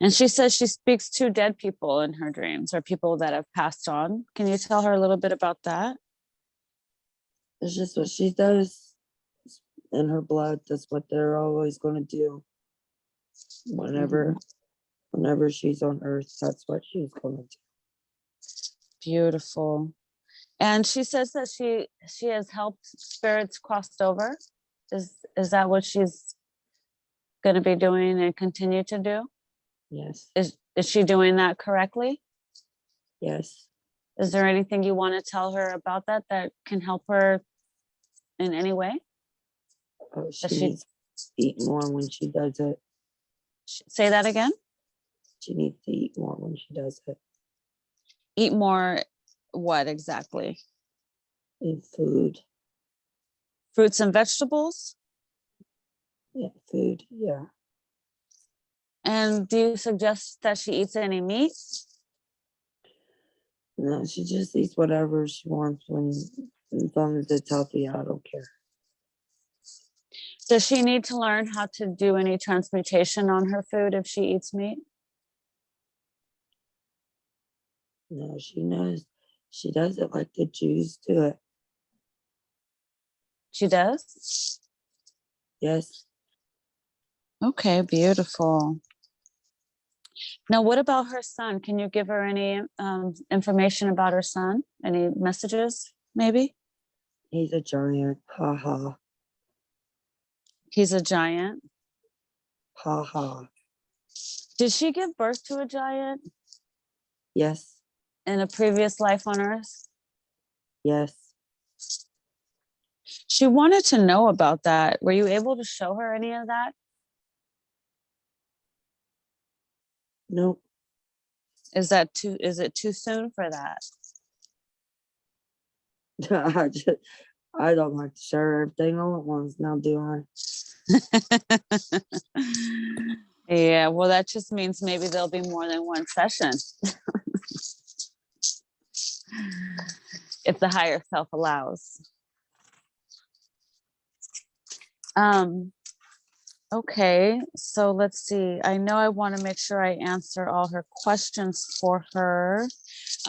And she says she speaks to dead people in her dreams or people that have passed on. Can you tell her a little bit about that? It's just what she does in her blood. That's what they're always going to do. Whenever she's on Earth, that's what she's going to do. Beautiful. And she says that she has helped spirits crossed over. Is that what she's going to be doing and continue to do? Yes. Is she doing that correctly? Yes. Is there anything you want to tell her about that can help her in any way? Oh, she needs to eat more when she does it. Say that again. She needs to eat more when she does it. Eat more. What exactly? Eat food. Fruits and vegetables. Yeah, food. Yeah. And do you suggest that she eats any meat? No, she just eats whatever she wants as long as it's healthy. I don't care. Does she need to learn how to do any transmutation on her food if she eats meat? No, she knows. She does it like the Jews do it. She does? Yes. Okay, beautiful. Now, what about her son? Can you give her any information about her son? Any messages, maybe? He's a giant. Ha ha. He's a giant. Ha ha. Did she give birth to a giant Yes. in a previous life on Earth? Yes. She wanted to know about that. Were you able to show her any of that? Nope. Is it too soon for that? I don't like to share everything all at once now, do I? Yeah, well, that just means maybe there'll be more than one session. If the higher self allows. Okay, so let's see. I know I want to make sure I answer all her questions for her.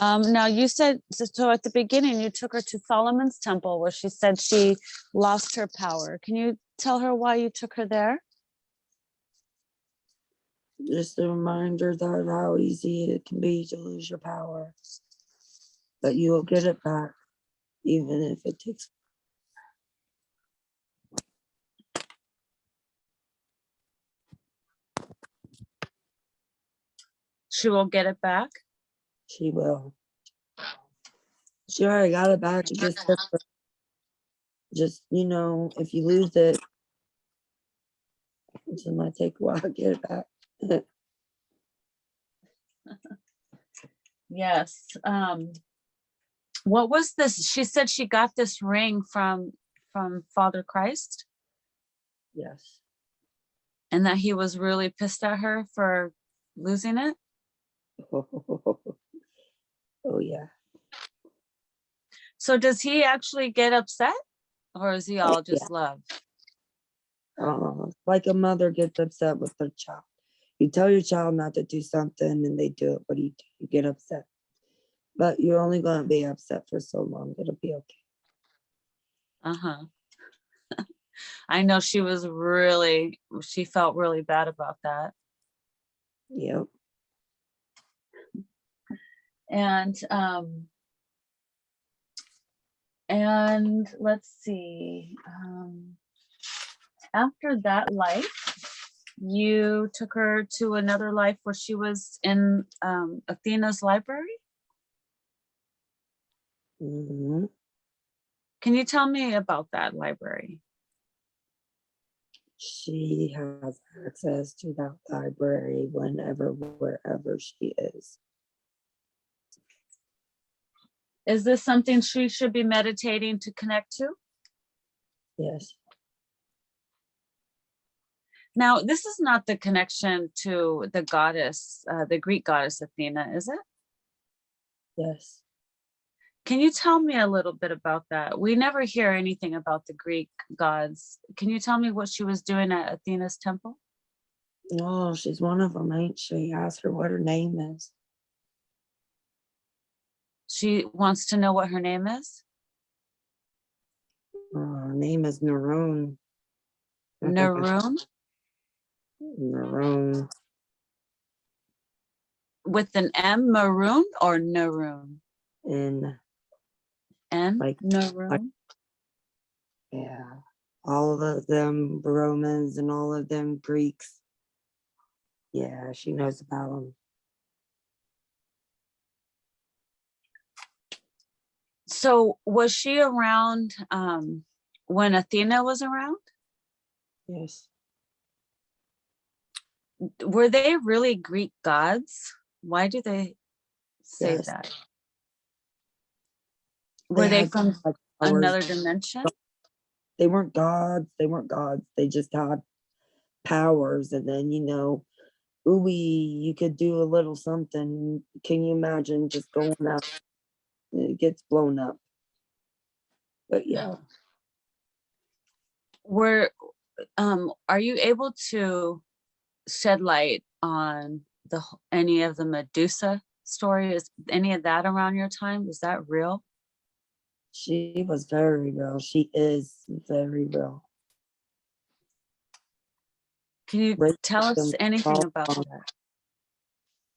Now you said, so at the beginning, you took her to Solomon's temple where she said she lost her power. Can you tell her why you took her there? Just a reminder that how easy it can be to lose your power. But you will get it back, even if it takes. She will get it back. She will. She already got it back. It just took her. Just, if you lose it, it might take a while to get it back. Yes. What was this? She said she got this ring from Father Christ, Yes. and that he was really pissed at her for losing it. Oh, yeah. So does he actually get upset, or is he all Yeah. just love? Like a mother gets upset with their child. You tell your child not to do something and they do it. What do? You get upset. But you're only going to be upset for so long. It'll be okay. Uh-huh. I know she felt really bad about that. Yep. And let's see. After that life, you took her to another life where she was in Athena's library. Mm-hmm. Can you tell me about that library? She has access to that library whenever, wherever she is. Is this something she should be meditating to connect to? Yes. Now, this is not the connection to the goddess, the Greek goddess Athena, is it? Yes. Can you tell me a little bit about that? We never hear anything about the Greek gods. Can you tell me what she was doing at Athena's temple? Oh, she's one of them, ain't she? Ask her what her name is. She wants to know what her name is. Her name is Nerone. Nerone? Nerone. With an M, maroon or Nerone? And like Nerone? yeah. All of them Romans and all of them Greeks. Yeah, she knows about them. So was she around when Athena was around? Yes. were they really Greek gods? Why do they say Yes, that? they Were they had from like powers. another dimension? They weren't gods. They weren't gods. They just had powers. And then, ooh, you could do a little something. Can you imagine just going up? It gets blown up. But yeah, Were are you able to shed light on any of the Medusa story? Is any of that around your time? Is that real? she was very real. She is very real. Can you Rape tell us victims anything all about on- that?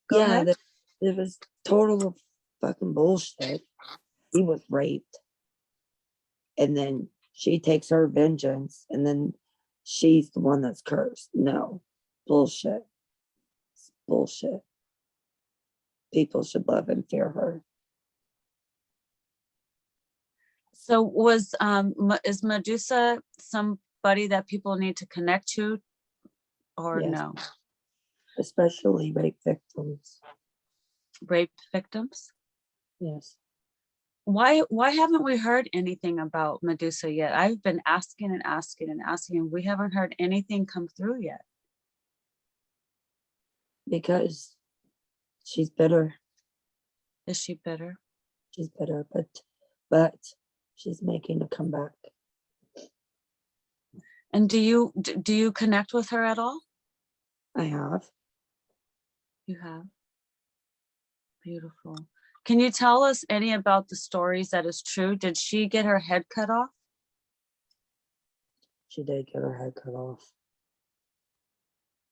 Go Yeah, ahead. it was total fucking bullshit. He was raped. And then she takes her vengeance, and then she's the one that's cursed. No, bullshit. It's bullshit. People should love and fear her. So is Medusa somebody that people need to connect to, or Yes, no? especially rape victims. Rape victims? Yes, Why haven't we heard anything about Medusa yet? I've been asking and asking and asking, and we haven't heard anything come through yet. because she's bitter. Is she bitter? She's bitter, but she's making a comeback. And do you connect with her at all? I have. You have. Beautiful. Can you tell us any about the stories that is true? Did she get her head cut off? She did get her head cut off.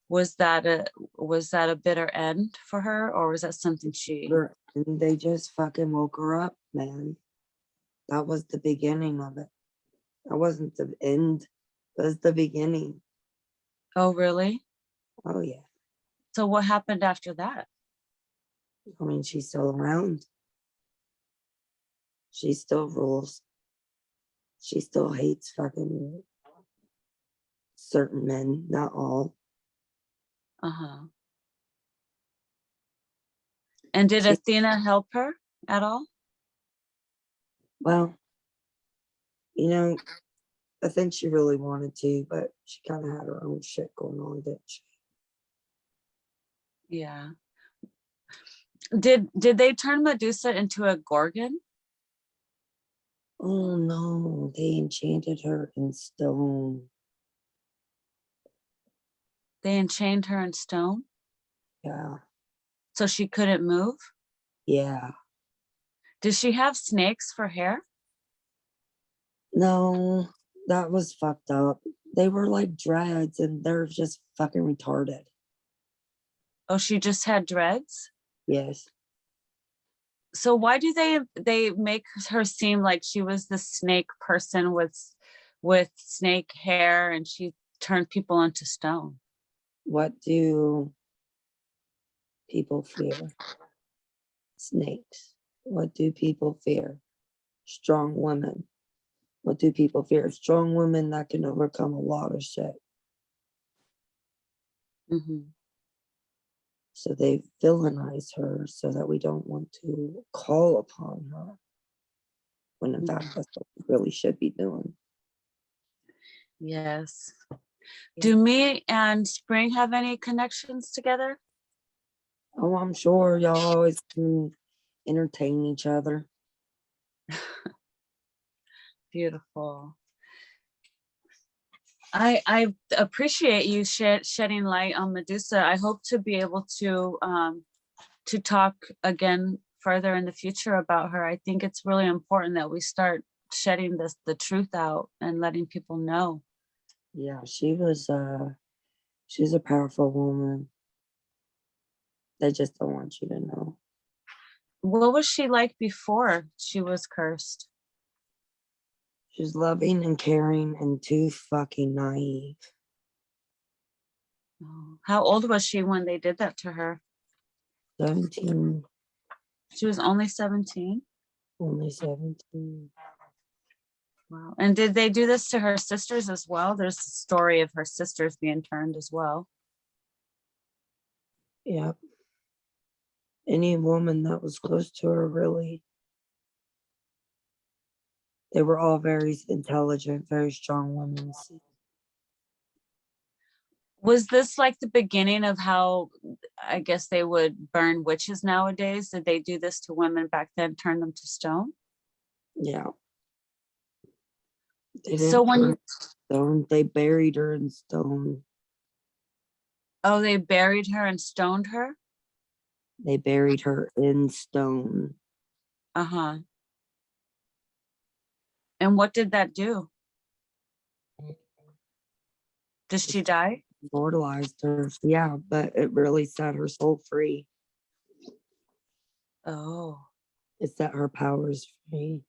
Was that a bitter end for her, or was that something she? And they just fucking woke her up, man. That was the beginning of it. That wasn't the end. That was the beginning. Oh, really? Oh yeah. So what happened after that? I mean, she's still around. She still rules. She still hates fucking certain men, not all. Uh-huh. And did She, Athena help her at all? well, I think she really wanted to, but she kind of had her own shit going on, didn't she? Yeah. Did they turn Medusa into a gorgon? Oh no, they enchanted her in stone. They enchained her in stone Yeah, so she couldn't move? yeah. Did she have snakes for hair? No, that was fucked up. They were like dreads and they're just fucking retarded. Oh, she just had dreads? Yes. So why do they make her seem like she was the snake person with snake hair, and she turned people into stone? What do people fear? Snakes. What do people fear? Strong women. What do people fear? Strong women that can overcome a lot of shit. Mm-hmm. So they villainize her so that we don't want to call upon her. When in fact, that's what we really should be doing. Yes. Do me and Spring have any connections together? Oh, I'm sure y'all always can entertain each other. Beautiful. I appreciate you shedding light on Medusa. I hope to be able to talk again further in the future about her. I think it's really important that we start shedding the truth out and letting people know. Yeah, she's a powerful woman. They just don't want you to know. What was she like before she was cursed? She's loving and caring and too fucking naive. Oh, how old was she when they did that to her? 17, She was only 17. only 17. Wow. And did they do this to her sisters as well? There's a story of her sisters being turned as well. Yep. Any woman that was close to her, really, they were all very intelligent, very strong women. Was this like the beginning of how I guess they would burn witches nowadays? Did they do this to women back then, turn them to stone? Yeah. They So didn't when turn you, her to stone. They buried her in stone. oh, they buried her and stoned her? They buried her in stone. Uh-huh. And what did that do? Did she Just die? immortalized her. Yeah, but it really set her soul free. Oh. It set her powers free.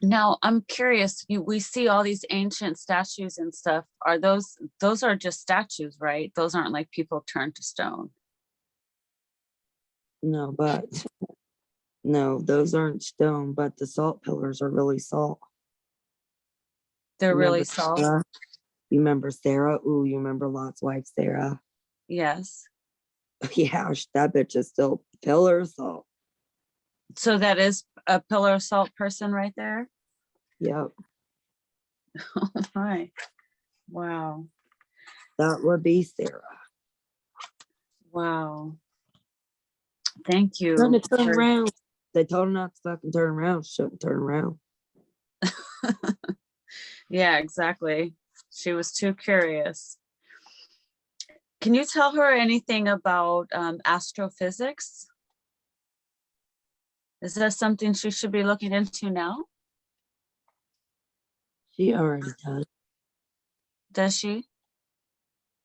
Now I'm curious, we see all these ancient statues and stuff. Are those are just statues, right? Those aren't like people turned to stone. No, but no, those aren't stone, but the salt pillars are really salt. They're Remember really salt. Sarah? You remember Sarah? Ooh, you remember Lot's wife, Sarah? Yes. Yeah, that bitch is still pillar of salt. So that is a pillar of salt person right there. Yep. Oh my. Wow. That would be Sarah. Wow. Thank Trying you. to turn around. They told her not to fucking turn around. She shouldn't turn around. Yeah, exactly. She was too curious. Can you tell her anything about astrophysics? Is that something she should be looking into now? She already does. Does she?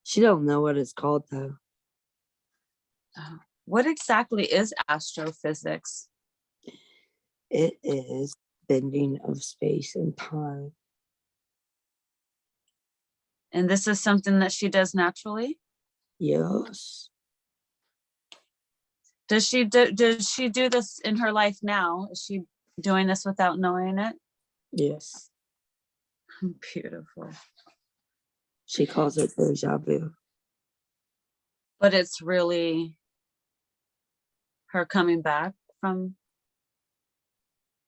She don't know what it's called though. What exactly is astrophysics? It is bending of space and time. And this is something that she does naturally? Yes. Does she do this in her life now? Is she doing this without knowing it? Yes. Beautiful. She calls it deja vu. But it's really her coming back from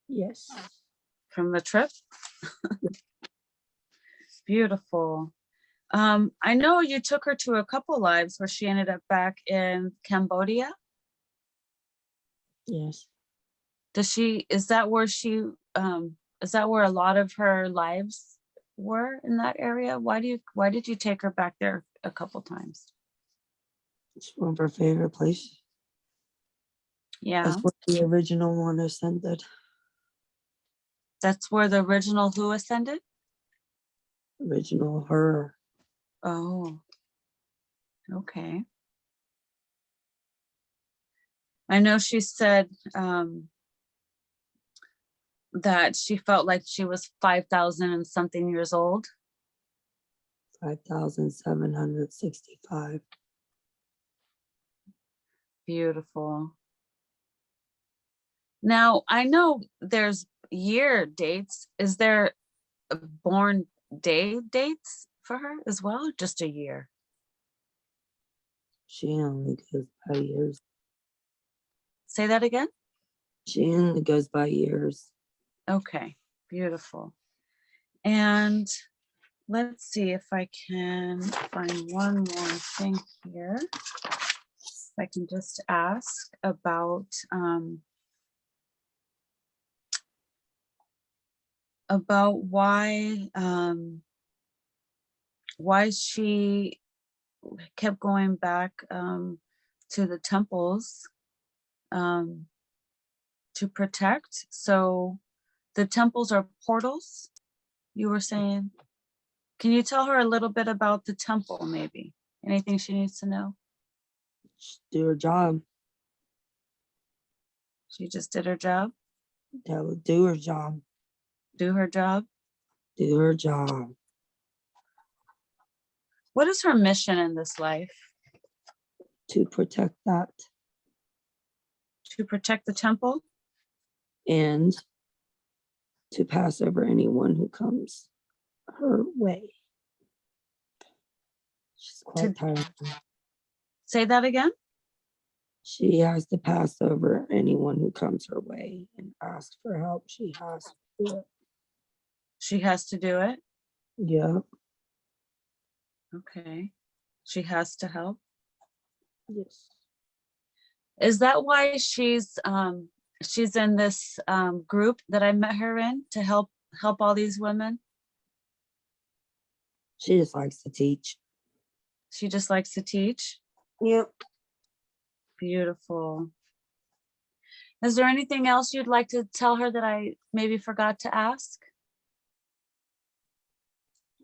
Yes. the trip. Beautiful. I know you took her to a couple lives where she ended up back in Cambodia. Yes. Is that where is that where a lot of her lives were, in that area? Why did you take her back there a couple times? It's one of her favorite places. Yeah, That's what the original one ascended. that's where the original who ascended? Original her. Oh, okay. I know she said that she felt like she was 5,000 and something years old. 5,765. Beautiful. Now, I know there's year dates. Is there a born day dates for her as well? Or just a year? She only goes by years. Say that again? She only goes by years. Okay, beautiful. And let's see if I can find one more thing here. If I can just ask about why she kept going back to the temples to protect. So the temples are portals, you were saying. Can you tell her a little bit about the temple, maybe? Anything she needs to know? Just do her job. She just did her job? Do her job. Do her job? Do her job. What is her mission in this life? To protect that. To protect the temple? And to pass over anyone who comes her way. She's quite tired. Say that again. She has to pass over anyone who comes her way and ask for help. She has to do it. She has to do it. Yeah. Okay. She has to help. Yes. Is that why she's in this group that I met her in to help all these women? She just likes to teach. She just likes to teach. Yep. Beautiful. Is there anything else you'd like to tell her that I maybe forgot to ask?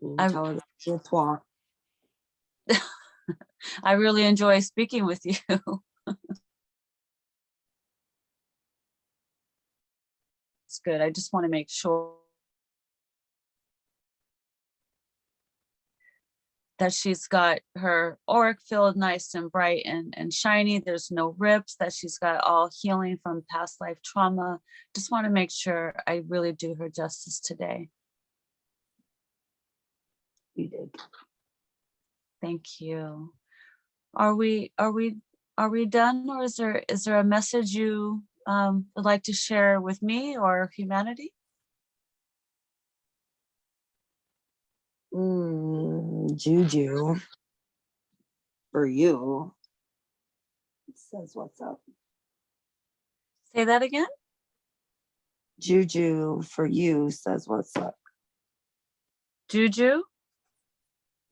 Tell her that she'll twat. I really enjoy speaking with you. It's good. I just want to make sure that she's got her auric field nice and bright and shiny. There's no rips, that she's got all healing from past life trauma. Just want to make sure I really do her justice today. You did. Thank you. Are we done, or is there a message you would like to share with me or humanity? Juju, for you, it says what's up. Say that again. Juju, for you, says what's up. Juju?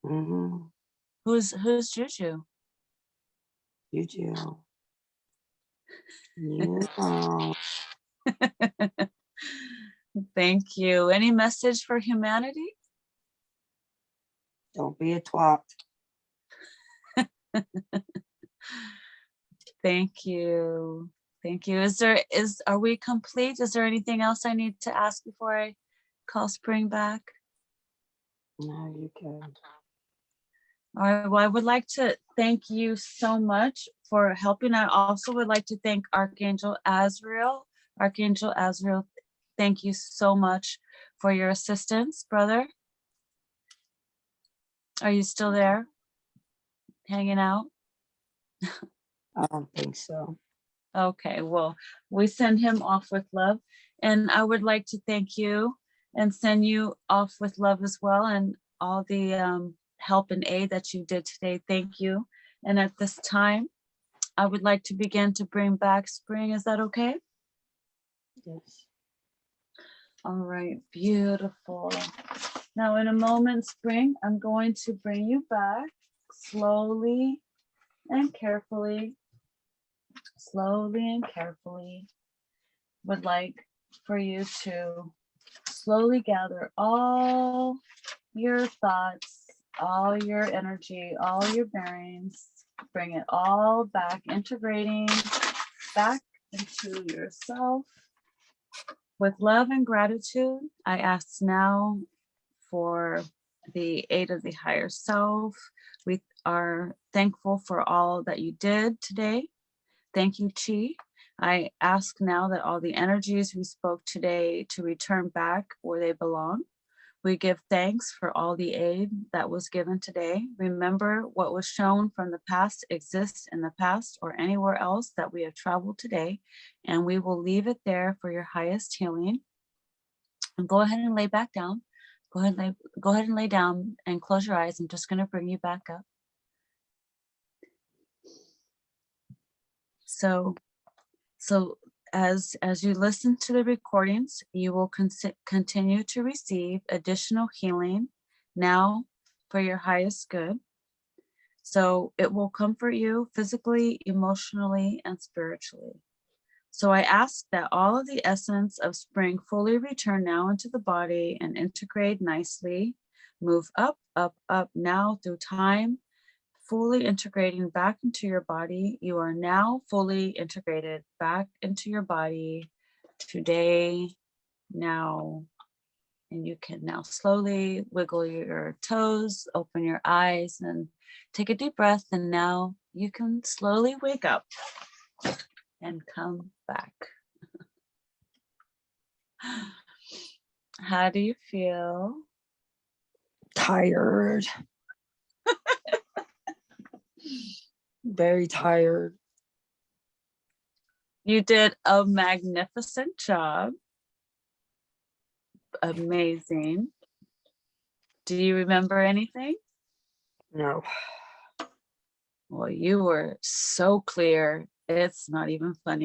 Mm-hmm. Who's Juju? Juju. You know. Thank you. Any message for humanity? Don't be a twat. Thank you. Thank you. Are we complete? Is there anything else I need to ask before I call Spring back? No, you can. All right. Well, I would like to thank you so much for helping. I also would like to thank Archangel Azrael. Archangel Azrael, thank you so much for your assistance, brother. Are you still there? Hanging out? I don't think so. Okay, well, we send him off with love. And I would like to thank you and send you off with love as well, and all the help and aid that you did today. Thank you. And at this time, I would like to begin to bring back Spring. Is that okay? Yes. All right, beautiful. Now in a moment, Spring, I'm going to bring you back slowly and carefully. Slowly and carefully. Would like for you to slowly gather all your thoughts, all your energy, all your bearings, bring it all back, integrating back into yourself. With love and gratitude, I ask now for the aid of the higher self. We are thankful for all that you did today. Thank you, Chi. I ask now that all the energies we spoke today to return back where they belong. We give thanks for all the aid that was given today. Remember, what was shown from the past exists in the past or anywhere else that we have traveled today, and we will leave it there for your highest healing. And go ahead and lay back down. Go ahead and lay down and close your eyes. I'm just going to bring you back up. So as you listen to the recordings, you will continue to receive additional healing now for your highest good. So it will comfort you physically, emotionally, and spiritually. So I ask that all of the essence of Spring fully return now into the body and integrate nicely. Move up, up, up now through time, fully integrating back into your body. You are now fully integrated back into your body today, now. And you can now slowly wiggle your toes, open your eyes, and take a deep breath. And now you can slowly wake up and come back. How do you feel? Tired. very tired. You did a magnificent job. Amazing. Do you remember anything? No. Well, you were so clear. It's not even funny.